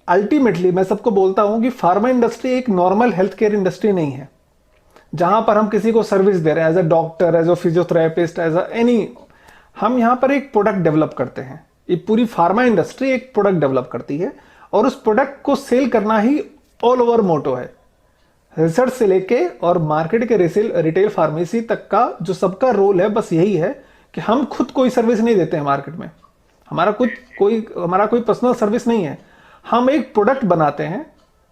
Speaker 2: अल्टीमेटली मैं सबको बोलता हूं कि फार्मा इंडस्ट्री एक नॉर्मल हेल्थ केयर इंडस्ट्री नहीं है, जहां पर हम किसी को सर्विस दे रहे हैं as a doctor, as a physiotherapist, as a any. हम यहां पर एक प्रोडक्ट डेवलप करते हैं। ये पूरी फार्मा इंडस्ट्री एक प्रोडक्ट डेवलप करती है, और उस प्रोडक्ट को सेल करना ही ऑल ओवर मोटो है। रिसर्च से लेके और मार्केट के रिटेल फार्मेसी तक का जो सबका रोल है, बस यही है कि हम खुद कोई सर्विस नहीं देते हैं मार्केट में। हमारा कोई पर्सनल सर्विस नहीं है। हम एक प्रोडक्ट बनाते हैं,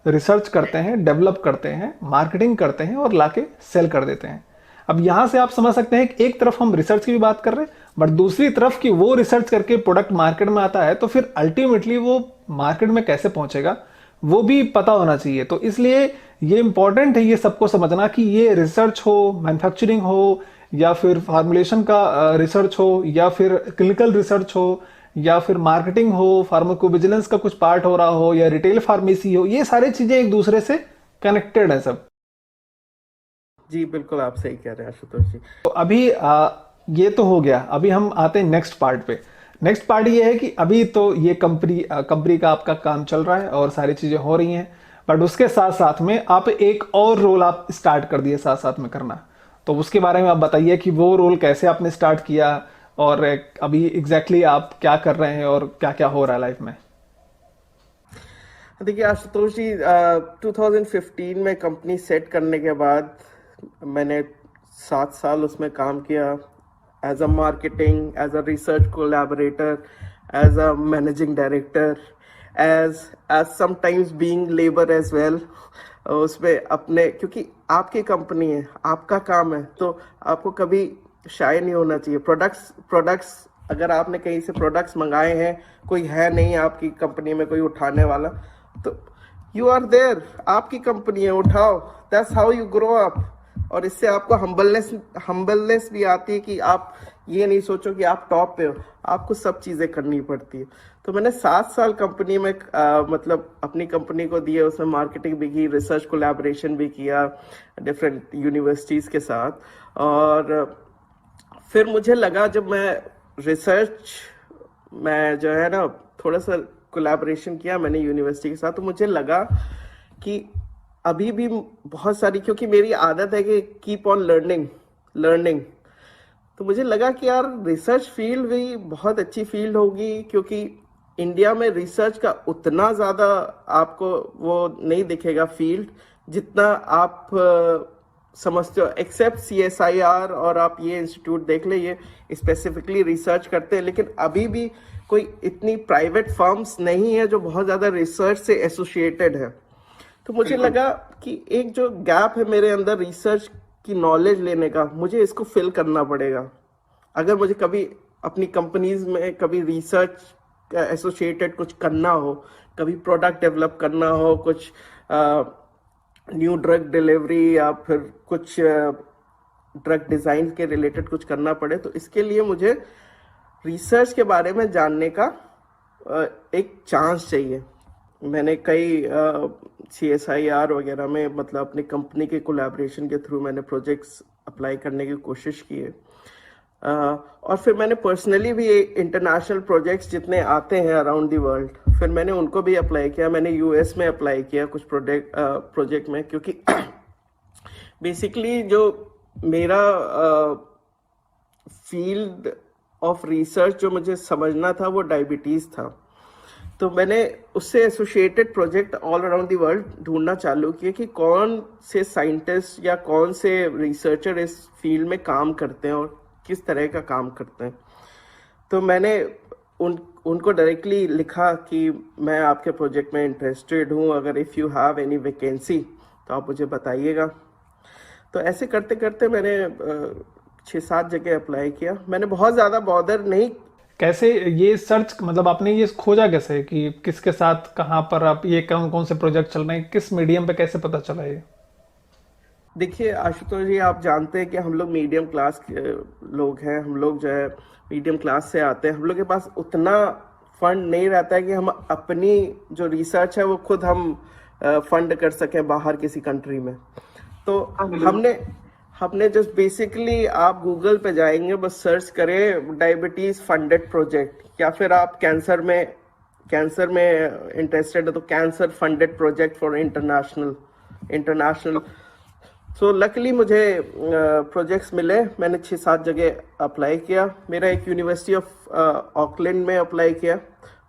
Speaker 2: रिसर्च करते हैं, डेवलप करते हैं, मार्केटिंग करते हैं, और लाके सेल कर देते हैं। अब यहां से आप समझ सकते हैं कि एक तरफ हम रिसर्च की भी बात कर रहे हैं, बट दूसरी तरफ कि वो रिसर्च करके प्रोडक्ट मार्केट में आता है, तो फिर अल्टीमेटली वो मार्केट में कैसे पहुंचेगा वो भी पता होना चाहिए। तो इसलिए ये इंपॉर्टेंट है ये सबको समझना कि ये रिसर्च हो, मैन्युफैक्चरिंग हो, या फिर फार्मुलेशन का रिसर्च हो, या फिर क्लिनिकल रिसर्च हो, या फिर मार्केटिंग हो, फार्माकोविजिलेंस का कुछ पार्ट हो रहा हो, या रिटेल फार्मेसी हो, ये सारी चीजें एक दूसरे से कनेक्टेड है सब।
Speaker 1: जी बिल्कुल, आप सही कह रहे हैं आशुतोष जी।
Speaker 2: तो अभी ये तो हो गया। अभी हम आते हैं नेक्स्ट पार्ट पे। नेक्स्ट पार्ट ये है कि अभी तो ये कंपनी का आपका काम चल रहा है और सारी चीजें हो रही हैं, बट उसके साथ साथ में आप एक और रोल आप स्टार्ट कर दिए साथ साथ में करना। तो उसके बारे में आप बताइए कि वो रोल कैसे आपने स्टार्ट किया, और अभी एग्जैक्टली आप क्या कर रहे हैं और क्या क्या हो रहा है लाइफ में।
Speaker 1: देखिए आशुतोष जी, 2015 में कंपनी सेट करने के बाद मैंने 7 साल उसमें काम किया, as a marketing, as a research collaborator, as a managing director, as sometimes being labour as well. उसमें अपने, क्योंकि आपकी कंपनी है, आपका काम है, तो आपको कभी शाय नहीं होना चाहिए। प्रोडक्ट्स अगर आपने कहीं से प्रोडक्ट्स मंगाए हैं, कोई है नहीं आपकी कंपनी में कोई उठाने वाला, तो यू आर देयर, आपकी कंपनी है, उठाओ। That's how you grow up. और इससे आपको हम्बलनेस भी आती है कि आप ये नहीं सोचो कि आप टॉप पे हो, आपको सब चीज़ें करनी पड़ती है। तो मैंने 7 साल कंपनी में मतलब अपनी कंपनी को दिए, उसमें मार्केटिंग भी की, रिसर्च कोलैबोरेशन भी किया डिफरेंट यूनिवर्सिटीज़ के साथ। और फिर मुझे लगा, जब मैं रिसर्च में जो है ना थोड़ा सा कोलैबोरेशन किया मैंने यूनिवर्सिटी के साथ, तो मुझे लगा कि अभी भी बहुत सारी, क्योंकि मेरी आदत है कि कीप ऑन लर्निंग, तो मुझे लगा कि यार रिसर्च फील्ड भी बहुत अच्छी फील्ड होगी, क्योंकि इंडिया में रिसर्च का उतना ज़्यादा आपको वो नहीं दिखेगा फील्ड, जितना आप समझते हो। एक्सेप्ट CSIR, और आप ये इंस्टीट्यूट देख ले, ये स्पेसिफिकली रिसर्च करते हैं, लेकिन अभी भी कोई इतनी प्राइवेट फर्म्स नहीं है जो बहुत ज़्यादा रिसर्च से एसोसिएटेड है। तो मुझे लगा कि एक जो गैप है मेरे अंदर रिसर्च की नॉलेज लेने का, मुझे इसको फिल करना पड़ेगा। अगर मुझे कभी अपनी कंपनीज में कभी रिसर्च एसोसिएटेड कुछ करना हो, कभी प्रोडक्ट डेवलप करना हो, कुछ न्यू ड्रग डिलीवरी या फिर कुछ ड्रग डिज़ाइन के रिलेटेड कुछ करना पड़े, तो इसके लिए मुझे रिसर्च के बारे में जानने का एक चांस चाहिए। मैंने कई CSIR वगैरह में, मतलब अपनी कंपनी के कोलैबोरेशन के थ्रू मैंने प्रोजेक्ट्स अप्लाई करने की कोशिश की है। और फिर मैंने पर्सनली भी इंटरनेशनल प्रोजेक्ट्स जितने आते हैं अराउंड द वर्ल्ड, फिर मैंने उनको भी अप्लाई किया। मैंने यूएस में अप्लाई किया कुछ प्रोजेक्ट में, क्योंकि बेसिकली जो मेरा फील्ड ऑफ रिसर्च जो मुझे समझना था वो डायबिटीज़ था। तो मैंने उससे associated project all around the world ढूंढना चालू किया कि कौन से साइंटिस्ट या कौन से रिसर्चर इस फील्ड में काम करते हैं और किस तरह का काम करते हैं। तो मैंने उनको डायरेक्टली लिखा कि मैं आपके प्रोजेक्ट में इंटरेस्टेड हूँ, अगर if you have any vacancy तो आप मुझे बताइएगा। तो ऐसे करते करते मैंने 6-7 जगह अप्लाई किया। मैंने बहुत ज़्यादा बॉदर नहीं।
Speaker 2: कैसे ये सर्च, मतलब आपने ये खोजा कैसे कि किसके साथ कहाँ पर आप ये कौन कौन से प्रोजेक्ट चल रहे हैं, किस मीडियम पे कैसे पता चला ये?
Speaker 1: देखिए आशुतोष जी, आप जानते हैं कि हम लोग मीडियम क्लास के लोग हैं। हम लोग जो है मीडियम क्लास से आते हैं। हम लोग के पास उतना फंड नहीं रहता है कि हम अपनी जो रिसर्च है वो खुद हम फंड कर सकें बाहर किसी कंट्री में। तो हमने जस्ट बेसिकली, आप गूगल पे जाएंगे, बस सर्च करें डायबिटीज़ फंडेड प्रोजेक्ट, या फिर आप कैंसर में इंटरेस्टेड है तो cancer funded project for international. So luckily मुझे प्रोजेक्ट्स मिले। मैंने 6-7 जगह अप्लाई किया। मेरा एक यूनिवर्सिटी ऑफ ऑकलैंड में अप्लाई किया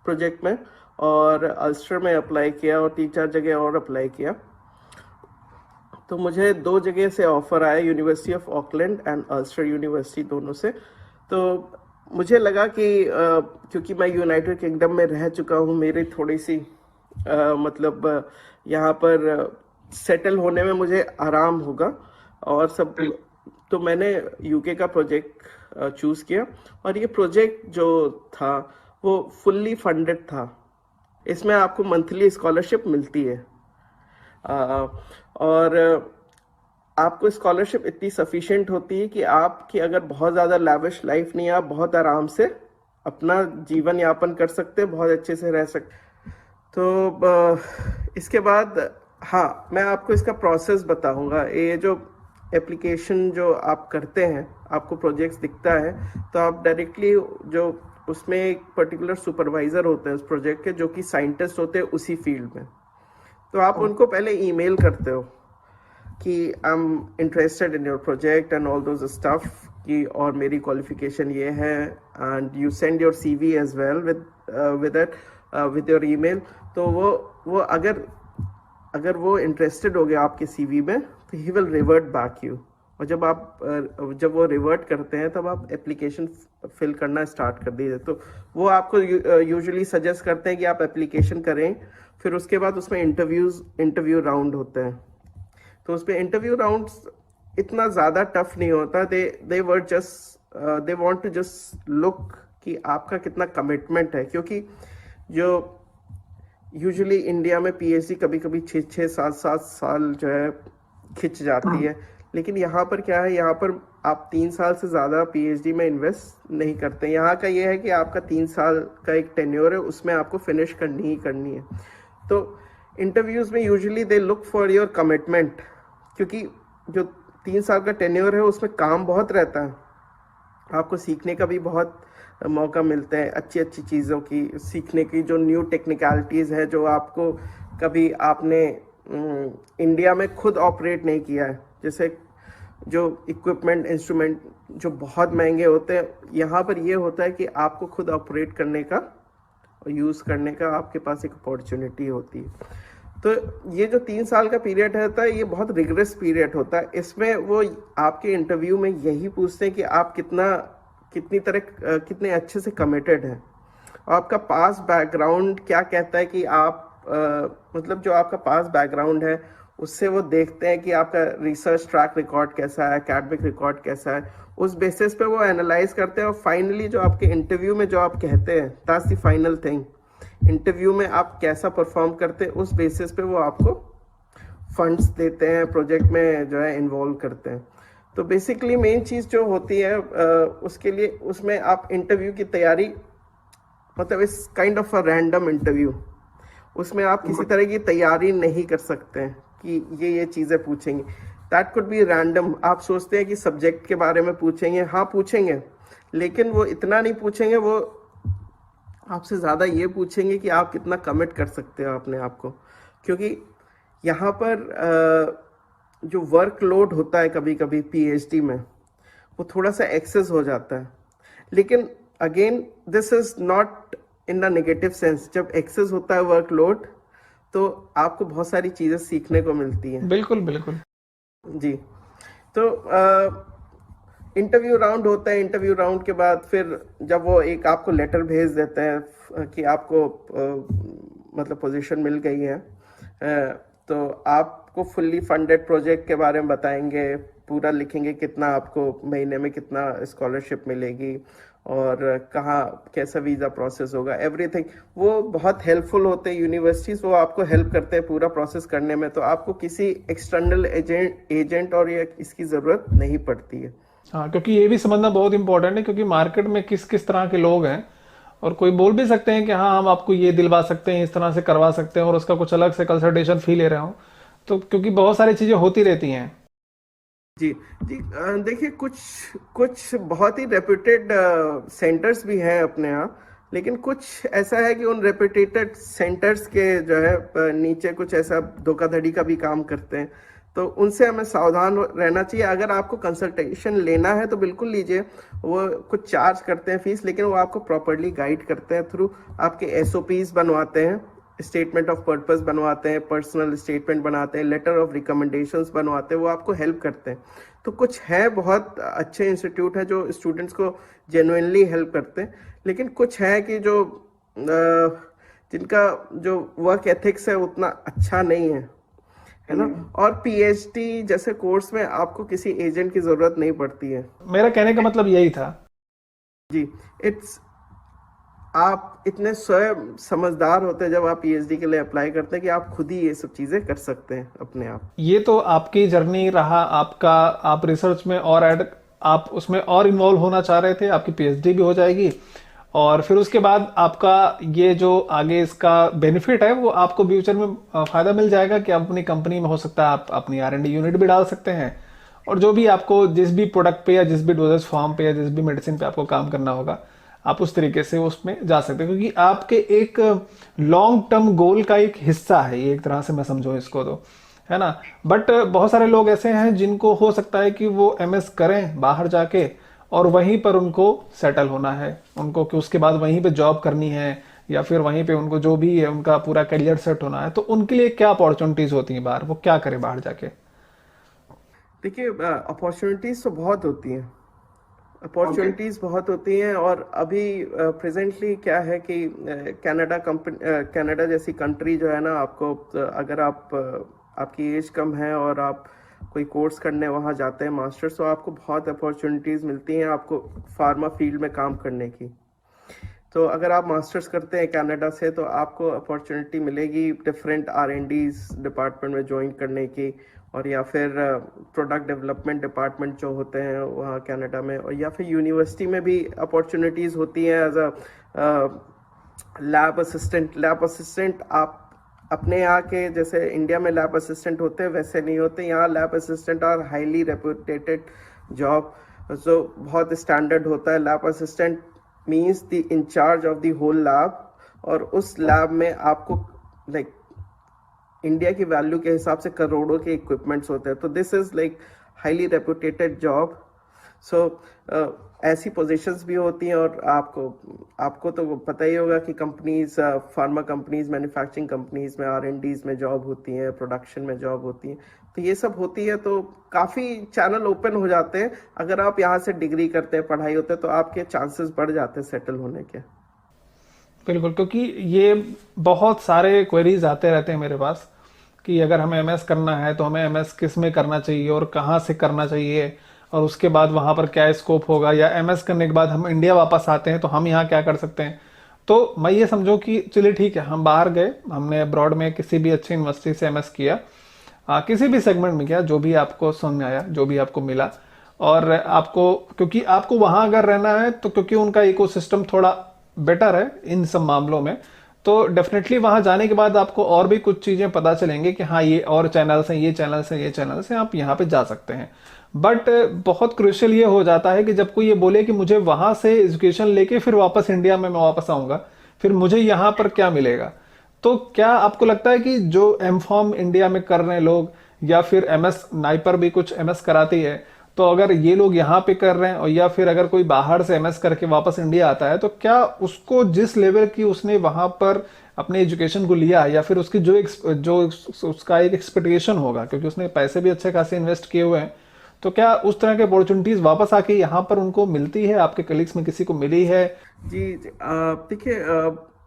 Speaker 1: प्रोजेक्ट में, और अल्स्टर में अप्लाई किया, और 3-4 जगह और अप्लाई किया। तो मुझे 2 जगह से ऑफ़र आया, university of Auckland and Ulster university, दोनों से। तो मुझे लगा कि क्योंकि मैं यूनाइटेड किंगडम में रह चुका हूँ, मेरी थोड़ी सी मतलब यहाँ पर सेटल होने में मुझे आराम होगा और सब। तो मैंने यूके का प्रोजेक्ट चूज़ किया, और ये प्रोजेक्ट जो था वो फुल्ली फंडेड था। इसमें आपको मंथली स्कॉलरशिप मिलती है, और आपको स्कॉलरशिप इतनी सफिशिएंट होती है कि आपकी अगर बहुत ज़्यादा लैविश लाइफ नहीं है, आप बहुत आराम से अपना जीवन यापन कर सकते हैं, बहुत अच्छे से रह सकते। तो इसके बाद हाँ, मैं आपको इसका प्रोसेस बताऊंगा। ये जो एप्लीकेशन जो आप करते हैं, आपको प्रोजेक्ट्स दिखता है, तो आप डायरेक्टली जो उसमें एक पर्टिकुलर सुपरवाइज़र होते हैं उस प्रोजेक्ट के, जो कि साइंटिस्ट होते हैं उसी फील्ड में। तो आप उनको पहले ईमेल करते हो कि I am interested in your project and all those stuff, कि और मेरी क्वालिफिकेशन ये है, and you send your CV as well with your email. तो वो अगर वो इंटरेस्टेड हो गया आपके CV में, तो he will revert back you. और जब वो रिवर्ट करते हैं तब आप एप्लीकेशन फिल करना स्टार्ट कर दीजिए। तो वो आपको यूजुअली सजेस्ट करते हैं कि आप एप्लीकेशन करें। फिर उसके बाद उसमें इंटरव्यू राउंड होते हैं। तो उसमें इंटरव्यू राउंड्स इतना ज़्यादा टफ नहीं होता। They want to just look कि आपका कितना कमिटमेंट है, क्योंकि जो यूजुअली इंडिया में PhD कभी कभी 6-7 साल जो है खिंच जाती है, लेकिन यहाँ पर क्या है, यहाँ पर आप 3 साल से ज़्यादा PhD में इन्वेस्ट नहीं करते। यहाँ का ये है कि आपका 3 साल का एक टेन्योर है, उसमें आपको फिनिश करनी ही करनी है। तो इंटरव्यूज़ में usually they look for your commitment, क्योंकि जो 3 साल का टेन्योर है उसमें काम बहुत रहता है, आपको सीखने का भी बहुत मौका मिलता है, अच्छी अच्छी चीज़ों की सीखने की, जो न्यू टेक्निकलिटीज़ है जो आपको कभी आपने इंडिया में खुद ऑपरेट नहीं किया है। जैसे जो इक्विपमेंट इंस्ट्रूमेंट जो बहुत महंगे होते हैं, यहाँ पर ये होता है कि आपको खुद ऑपरेट करने का और यूज़ करने का आपके पास एक अपॉर्चुनिटी होती है। तो ये जो 3 साल का पीरियड होता है, ये बहुत रिगरस पीरियड होता है। इसमें वो आपके इंटरव्यू में यही पूछते हैं कि आप कितने अच्छे से कमिटेड हैं, आपका पास बैकग्राउंड क्या कहता है कि आप मतलब जो आपका पास बैकग्राउंड है उससे वो देखते हैं कि आपका रिसर्च ट्रैक रिकॉर्ड कैसा है, एकेडमिक रिकॉर्ड कैसा है। उस बेसिस पे वो एनालाइज करते हैं, और फाइनली जो आपके इंटरव्यू में जो आप कहते हैं, that's the final thing. Interview में आप कैसा परफॉर्म करते हैं, उस बेसिस पे वो आपको फंड्स देते हैं, प्रोजेक्ट में जो है इन्वॉल्व करते हैं। तो बेसिकली मेन चीज़ जो होती है उसके लिए, उसमें आप इंटरव्यू की तैयारी, मतलब इस kind of a random interview, उसमें आप किसी तरह की तैयारी नहीं कर सकते हैं कि ये चीज़ें पूछेंगे। That could be random. आप सोचते हैं कि सब्जेक्ट के बारे में पूछेंगे, हाँ पूछेंगे, लेकिन वो इतना नहीं पूछेंगे, वो आपसे ज़्यादा ये पूछेंगे कि आप कितना कमिट कर सकते हो अपने आप को। क्योंकि यहाँ पर जो वर्कलोड होता है कभी कभी पीएचडी में, वो थोड़ा सा एक्सेस हो जाता है। लेकिन again this is not in the negative sense. जब एक्सेस होता है वर्कलोड, तो आपको बहुत सारी चीज़ें सीखने को मिलती हैं।
Speaker 2: बिल्कुल बिल्कुल।
Speaker 1: जी। तो इंटरव्यू राउंड होता है। इंटरव्यू राउंड के बाद फिर जब वो एक आपको लेटर भेज देते हैं कि आपको मतलब पोजीशन मिल गई है, तो आपको फुल्ली फंडेड प्रोजेक्ट के बारे में बताएंगे, पूरा लिखेंगे कितना आपको महीने में कितना स्कॉलरशिप मिलेगी और कहाँ कैसा वीज़ा प्रोसेस होगा, एवरीथिंग। वो बहुत हेल्पफुल होते हैं यूनिवर्सिटीज़, वो आपको हेल्प करते हैं पूरा प्रोसेस करने में। तो आपको किसी एक्सटर्नल एजेंट और ये इसकी ज़रूरत नहीं पड़ती है।
Speaker 2: हाँ, क्योंकि ये भी समझना बहुत इंपॉर्टेंट है, क्योंकि मार्केट में किस किस तरह के लोग हैं, और कोई बोल भी सकते हैं कि हाँ हम आपको ये दिलवा सकते हैं, इस तरह से करवा सकते हैं, और उसका कुछ अलग से कंसल्टेशन फी ले रहे हो। तो क्योंकि बहुत सारी चीज़ें होती रहती हैं।
Speaker 1: जी जी। देखिए, कुछ कुछ बहुत ही रेप्यूटेड सेंटर्स भी हैं अपने यहाँ, लेकिन कुछ ऐसा है कि उन रेप्यूटेड सेंटर्स के जो है नीचे कुछ ऐसा धोखाधड़ी का भी काम करते हैं। तो उनसे हमें सावधान रहना चाहिए। अगर आपको कंसल्टेशन लेना है तो बिल्कुल लीजिए। वो कुछ चार्ज करते हैं फीस, लेकिन वो आपको प्रॉपरली गाइड करते हैं, थ्रू आपके एसओपीज बनवाते हैं, स्टेटमेंट ऑफ पर्पस बनवाते हैं, पर्सनल स्टेटमेंट बनाते हैं, लेटर ऑफ रिकमेंडेशंस बनवाते हैं, वो आपको हेल्प करते हैं। तो कुछ है बहुत अच्छे इंस्टीट्यूट है जो स्टूडेंट्स को जेन्युइनली हेल्प करते हैं, लेकिन कुछ है कि जो जिनका जो वर्क एथिक्स है उतना अच्छा नहीं है ना। और पीएचडी जैसे कोर्स में आपको किसी एजेंट की जरूरत नहीं पड़ती है।
Speaker 2: मेरा कहने का मतलब यही था।
Speaker 1: जी। इट्स आप इतने स्वयं समझदार होते हैं जब आप पीएचडी के लिए अप्लाई करते हैं कि आप खुद ही ये सब चीजें कर सकते हैं अपने आप।
Speaker 2: ये तो आपकी जर्नी रहा आपका, आप रिसर्च में और ऐड, आप उसमें और इन्वॉल्व होना चाह रहे थे, आपकी पीएचडी भी हो जाएगी, और फिर उसके बाद आपका ये जो आगे इसका बेनिफिट है वो आपको फ्यूचर में फायदा मिल जाएगा कि आप अपनी कंपनी में हो सकता है आप अपनी R&D यूनिट भी डाल सकते हैं, और जो भी आपको जिस भी प्रोडक्ट पे या जिस भी डोजेज फॉर्म पे या जिस भी मेडिसिन पे आपको काम करना होगा, आप उस तरीके से उसमें जा सकते हैं, क्योंकि आपके एक लॉन्ग टर्म गोल का एक हिस्सा है ये, एक तरह से मैं समझूं इसको तो, है ना। बट बहुत सारे लोग ऐसे हैं जिनको हो सकता है कि वो MS करें बाहर जाके और वहीं पर उनको सेटल होना है, उनको कि उसके बाद वहीं पे जॉब करनी है, या फिर वहीं पे उनको जो भी है उनका पूरा करियर सेट होना है। तो उनके लिए क्या अपॉर्चुनिटीज होती हैं बाहर, वो क्या करें बाहर जाके?
Speaker 1: देखिए, अपॉर्चुनिटीज तो बहुत होती हैं, अपॉर्चुनिटीज बहुत होती हैं। और अभी प्रेजेंटली क्या है कि कनाडा जैसी कंट्री जो है ना, आपको अगर आपकी एज कम है और आप कोई कोर्स करने वहाँ जाते हैं मास्टर्स, तो आपको बहुत अपॉर्चुनिटीज़ मिलती हैं आपको फार्मा फील्ड में काम करने की। तो अगर आप मास्टर्स करते हैं कनाडा से, तो आपको अपॉर्चुनिटी मिलेगी डिफरेंट R&Ds डिपार्टमेंट में ज्वाइन करने की, और या फिर प्रोडक्ट डेवलपमेंट डिपार्टमेंट जो होते हैं वहाँ कनाडा में, और या फिर यूनिवर्सिटी में भी अपॉर्चुनिटीज़ होती हैं as a lab assistant. Lab assistant आप अपने यहाँ के जैसे इंडिया में लैब असिस्टेंट होते हैं वैसे नहीं होते यहाँ। Lab assistant are highly reputed job, जो बहुत स्टैंडर्ड होता है। Lab assistant means the incharge of the whole lab, और उस लैब में आपको लाइक इंडिया की वैल्यू के हिसाब से करोड़ों के इक्विपमेंट्स होते हैं। तो this is like highly reputed job. So ऐसी पोजीशंस भी होती हैं। और आपको तो पता ही होगा कि companies, pharma companies, manufacturing companies में R&Ds में जॉब होती हैं, प्रोडक्शन में जॉब होती हैं। तो ये सब होती है, तो काफ़ी चैनल ओपन हो जाते हैं। अगर आप यहाँ से डिग्री करते हैं, पढ़ाई होते हैं, तो आपके चांसेस बढ़ जाते हैं सेटल होने के।
Speaker 2: बिल्कुल, क्योंकि ये बहुत सारे क्वेरीज आते रहते हैं मेरे पास कि अगर हमें MS करना है तो हमें MS किस में करना चाहिए और कहाँ से करना चाहिए, और उसके बाद वहाँ पर क्या स्कोप होगा, या MS करने के बाद हम इंडिया वापस आते हैं तो हम यहाँ क्या कर सकते हैं। तो मैं ये समझो कि चलिए ठीक है, हम बाहर गए, हमने अब्रॉड में किसी भी अच्छी यूनिवर्सिटी से MS किया, किसी भी सेगमेंट में किया, जो भी आपको समझ में आया, जो भी आपको मिला, और आपको, क्योंकि आपको वहाँ अगर रहना है तो क्योंकि उनका इकोसिस्टम थोड़ा बेटर है इन सब मामलों में, तो डेफिनेटली वहां जाने के बाद आपको और भी कुछ चीजें पता चलेंगे कि हाँ ये और चैनल्स हैं, ये चैनल्स हैं, ये चैनल्स हैं, आप यहाँ पे जा सकते हैं। बट बहुत क्रूशियल ये हो जाता है कि जब कोई ये बोले कि मुझे वहां से एजुकेशन लेके फिर वापस इंडिया में मैं वापस आऊंगा, फिर मुझे यहाँ पर क्या मिलेगा। तो क्या आपको लगता है कि जो एम फॉर्म इंडिया में कर रहे हैं लोग, या फिर एमएस नाइपर भी कुछ एमएस कराती है, तो अगर ये लोग यहाँ पे कर रहे हैं और या फिर अगर कोई बाहर से एमएस करके वापस इंडिया आता है, तो क्या उसको जिस लेवल की उसने वहां पर अपने एजुकेशन को लिया, या फिर उसकी जो उसका एक एक्सपेक्टेशन होगा, क्योंकि उसने पैसे भी अच्छे खासे इन्वेस्ट किए हुए हैं, तो क्या उस तरह के अपॉर्चुनिटीज वापस आके यहाँ पर उनको मिलती है? आपके कलीग्स में किसी को मिली है?
Speaker 1: जी जी, देखिए,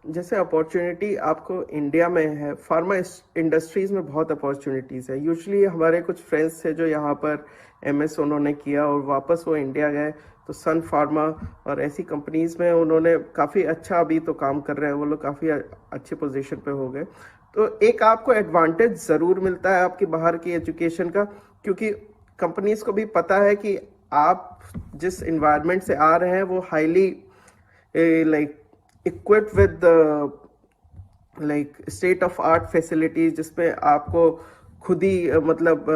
Speaker 1: जैसे अपॉर्चुनिटी आपको इंडिया में है, फार्मा इंडस्ट्रीज में बहुत अपॉर्चुनिटीज़ है। यूजुअली हमारे कुछ फ्रेंड्स थे जो यहाँ पर एमएस उन्होंने किया और वापस वो इंडिया गए, तो सन फार्मा और ऐसी कंपनीज में उन्होंने काफ़ी अच्छा अभी तो काम कर रहे हैं, वो लोग काफ़ी अच्छी पोजीशन पे हो गए। तो एक आपको एडवांटेज ज़रूर मिलता है आपकी बाहर की एजुकेशन का, क्योंकि कंपनीज को भी पता है कि आप जिस इन्वायरमेंट से आ रहे हैं वो highly like equipped with the like state of art facilities, जिसमें आपको खुद ही मतलब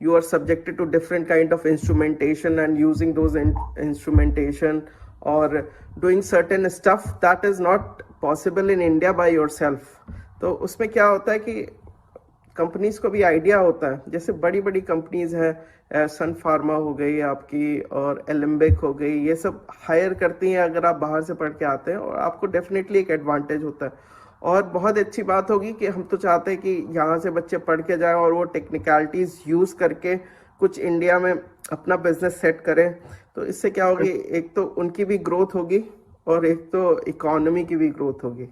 Speaker 1: you are subjected to different kind of instrumentation and using those instrumentation or doing certain stuff that is not possible in India by yourself। तो उसमें क्या होता है कि कंपनीज को भी आइडिया होता है, जैसे बड़ी बड़ी कंपनीज हैं, सन फार्मा हो गई आपकी और एलिम्बिक हो गई, ये सब हायर करती हैं अगर आप बाहर से पढ़ के आते हैं, और आपको डेफिनेटली एक एडवांटेज होता है। और बहुत अच्छी बात होगी कि हम तो चाहते हैं कि यहाँ से बच्चे पढ़ के जाएं और वो टेक्निकलिटीज़ यूज़ करके कुछ इंडिया में अपना बिजनेस सेट करें। तो इससे क्या होगी, एक तो उनकी भी ग्रोथ होगी और एक तो इकोनॉमी की भी ग्रोथ होगी।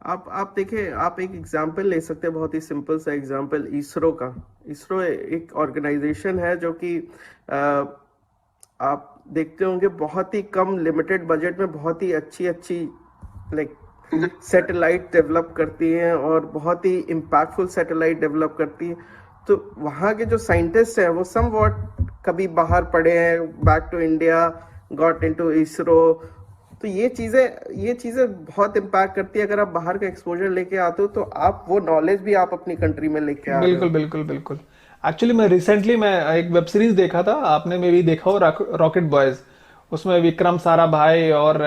Speaker 1: आप देखिए, आप एक एग्जाम्पल ले सकते हैं, बहुत ही सिंपल सा एग्जाम्पल इसरो का। इसरो एक ऑर्गेनाइजेशन है जो कि आप देखते होंगे बहुत ही कम लिमिटेड बजट में बहुत ही अच्छी अच्छी लाइक सैटेलाइट डेवलप करती है और बहुत ही इम्पैक्टफुल सैटेलाइट डेवलप करती है। तो वहाँ के जो साइंटिस्ट हैं वो समवॉट कभी बाहर पढ़े हैं, back to India, got into ISRO. तो ये चीज़ें बहुत इम्पैक्ट करती है। अगर आप बाहर का एक्सपोजर लेके आते हो तो आप वो नॉलेज भी आप अपनी कंट्री में लेके आ रहे हो।
Speaker 2: बिल्कुल बिल्कुल बिल्कुल। एक्चुअली मैं रिसेंटली एक वेब सीरीज देखा था, आपने में भी देखा हो, रॉकेट बॉयज। उसमें विक्रम साराभाई और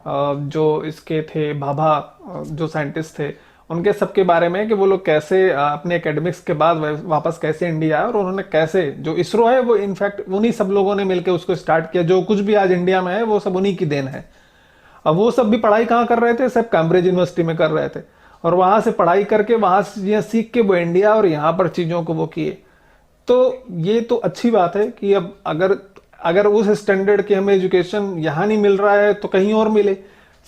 Speaker 2: जो इसके थे भाभा, जो साइंटिस्ट थे, उनके सबके बारे में कि वो लोग कैसे अपने एकेडमिक्स के बाद वापस कैसे इंडिया आए, और उन्होंने कैसे जो इसरो है वो इनफैक्ट उन्हीं सब लोगों ने मिलकर उसको स्टार्ट किया। जो कुछ भी आज इंडिया में है वो सब उन्हीं की देन है। अब वो सब भी पढ़ाई कहाँ कर रहे थे, सब कैम्ब्रिज यूनिवर्सिटी में कर रहे थे, और वहां से पढ़ाई करके वहां से चीजें सीख के वो इंडिया और यहाँ पर चीजों को वो किए। तो ये तो अच्छी बात है कि अब अगर उस स्टैंडर्ड की हमें एजुकेशन यहाँ नहीं मिल रहा है तो कहीं और मिले।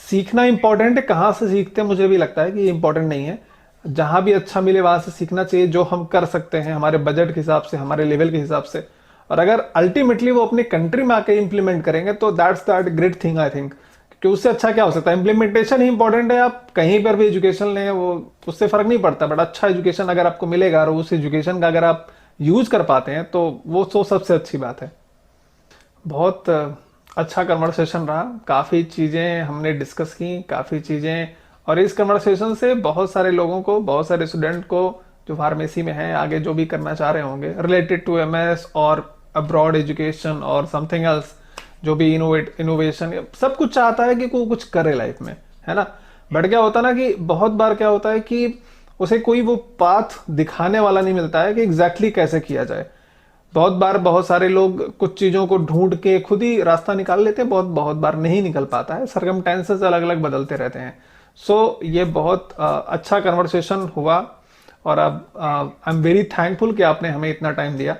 Speaker 2: सीखना इंपॉर्टेंट है, कहाँ से सीखते हैं मुझे भी लगता है कि ये इंपॉर्टेंट नहीं है। जहां भी अच्छा मिले वहां से सीखना चाहिए, जो हम कर सकते हैं हमारे बजट के हिसाब से, हमारे लेवल के हिसाब से। और अगर अल्टीमेटली वो अपने कंट्री में आके इंप्लीमेंट करेंगे तो that's that great thing I think. कि उससे अच्छा क्या हो सकता है। इंप्लीमेंटेशन ही इंपॉर्टेंट है। आप कहीं पर भी एजुकेशन लें वो उससे फर्क नहीं पड़ता, बट अच्छा एजुकेशन अगर आपको मिलेगा और उस एजुकेशन का अगर आप यूज कर पाते हैं तो वो तो सबसे अच्छी बात है। बहुत अच्छा कन्वर्सेशन रहा, काफ़ी चीज़ें हमने डिस्कस की, काफ़ी चीज़ें, और इस कन्वर्सेशन से बहुत सारे लोगों को, बहुत सारे स्टूडेंट को जो फार्मेसी में हैं, आगे जो भी करना चाह रहे होंगे रिलेटेड टू एमएस और अब्रॉड एजुकेशन और समथिंग एल्स, जो भी इनोवेशन सब कुछ चाहता है कि कोई कुछ करे लाइफ में, है ना। बट क्या होता है ना कि बहुत बार क्या होता है कि उसे कोई वो पाथ दिखाने वाला नहीं मिलता है कि एग्जैक्टली कैसे किया जाए। बहुत बार बहुत सारे लोग कुछ चीज़ों को ढूंढ के खुद ही रास्ता निकाल लेते हैं, बहुत बार नहीं निकल पाता है, सरकमस्टेंसेस अलग अलग बदलते रहते हैं। सो ये बहुत अच्छा कन्वर्सेशन हुआ, और अब आई एम वेरी थैंकफुल कि आपने हमें इतना टाइम दिया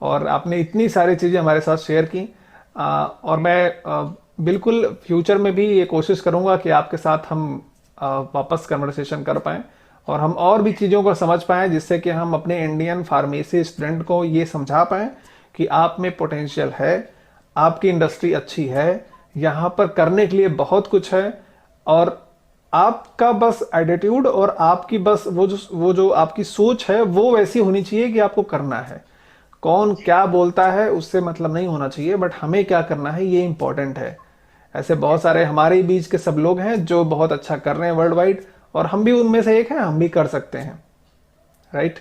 Speaker 2: और आपने इतनी सारी चीज़ें हमारे साथ शेयर की। और मैं बिल्कुल फ्यूचर में भी ये कोशिश करूँगा कि आपके साथ हम वापस कन्वर्सेशन कर पाएँ और हम और भी चीज़ों को समझ पाएँ, जिससे कि हम अपने इंडियन फार्मेसी स्टूडेंट को ये समझा पाएँ कि आप में पोटेंशियल है, आपकी इंडस्ट्री अच्छी है, यहाँ पर करने के लिए बहुत कुछ है, और आपका बस एटीट्यूड और आपकी बस वो जो आपकी सोच है वो वैसी होनी चाहिए कि आपको करना है। कौन क्या बोलता है उससे मतलब नहीं होना चाहिए, बट हमें क्या करना है ये इंपॉर्टेंट है। ऐसे बहुत सारे हमारे बीच के सब लोग हैं जो बहुत अच्छा कर रहे हैं वर्ल्ड वाइड, और हम भी उनमें से एक हैं, हम भी कर सकते हैं, राइट।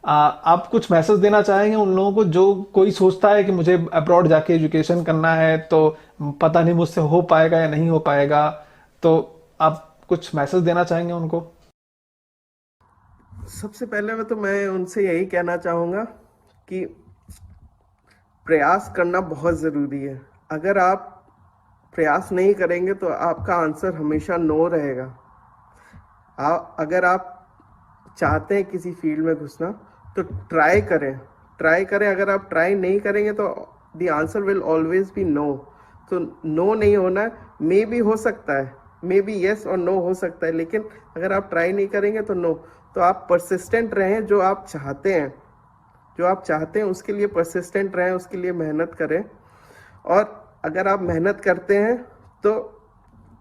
Speaker 2: आप कुछ मैसेज देना चाहेंगे उन लोगों को जो कोई सोचता है कि मुझे अब्रॉड जाके एजुकेशन करना है तो पता नहीं मुझसे हो पाएगा या नहीं हो पाएगा, तो आप कुछ मैसेज देना चाहेंगे उनको?
Speaker 1: सबसे पहले तो मैं उनसे यही कहना चाहूँगा कि प्रयास करना बहुत ज़रूरी है। अगर आप प्रयास नहीं करेंगे तो आपका आंसर हमेशा नो रहेगा। अगर आप चाहते हैं किसी फील्ड में घुसना तो ट्राई करें। अगर आप ट्राई नहीं करेंगे तो the answer will always be no. तो नो नहीं होना, मे बी हो सकता है, मे बी यस और नो हो सकता है, लेकिन अगर आप ट्राई नहीं करेंगे तो नो। तो आप परसिस्टेंट रहें, जो आप चाहते हैं उसके लिए परसिस्टेंट रहें, उसके लिए मेहनत करें। और अगर आप मेहनत करते हैं तो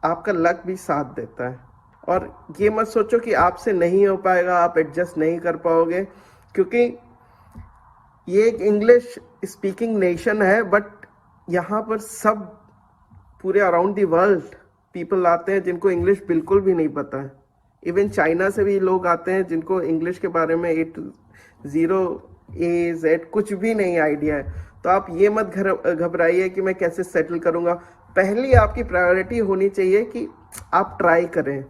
Speaker 1: आपका लक भी साथ देता है। और ये मत सोचो कि आपसे नहीं हो पाएगा, आप एडजस्ट नहीं कर पाओगे, क्योंकि ये एक इंग्लिश स्पीकिंग नेशन है, बट यहाँ पर सब पूरे अराउंड द वर्ल्ड पीपल आते हैं जिनको इंग्लिश बिल्कुल भी नहीं पता है। इवन चाइना से भी लोग आते हैं जिनको इंग्लिश के बारे में A-Z कुछ भी नहीं आइडिया है। तो आप ये मत घबराइए कि मैं कैसे सेटल करूँगा। पहली आपकी प्रायोरिटी होनी चाहिए कि आप ट्राई करें।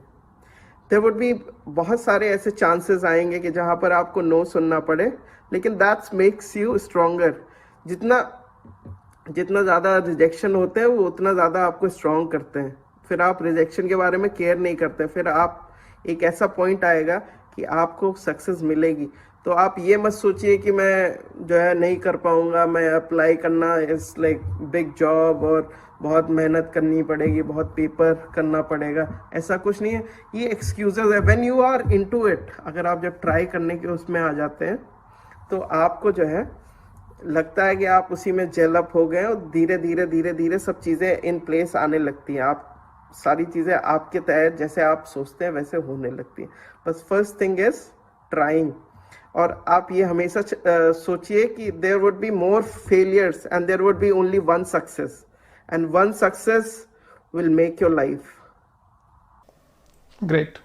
Speaker 1: देयर वुड बी बहुत सारे ऐसे चांसेस आएंगे कि जहाँ पर आपको नो सुनना पड़े, लेकिन दैट्स मेक्स यू स्ट्रोंगर। जितना ज़्यादा रिजेक्शन होते हैं वो उतना ज़्यादा आपको स्ट्रॉन्ग करते हैं। फिर आप रिजेक्शन के बारे में केयर नहीं करते, फिर आप एक ऐसा पॉइंट आएगा कि आपको सक्सेस मिलेगी। तो आप ये मत सोचिए कि मैं जो है नहीं कर पाऊँगा, मैं अप्लाई करना इज़ लाइक बिग जॉब और बहुत मेहनत करनी पड़ेगी, बहुत पेपर करना पड़ेगा, ऐसा कुछ नहीं है। ये एक्सक्यूजेज है। When you are into it, अगर आप जब ट्राई करने के उसमें आ जाते हैं तो आपको जो है लगता है कि आप उसी में जेल अप हो गए और धीरे धीरे सब चीज़ें इन प्लेस आने लगती हैं। आप सारी चीज़ें आपके तहत जैसे आप सोचते हैं वैसे होने लगती हैं। बस फर्स्ट थिंग इज ट्राइंग। और आप ये हमेशा सोचिए कि there would be more failures and there would be only one success, and one success will make your life
Speaker 2: great.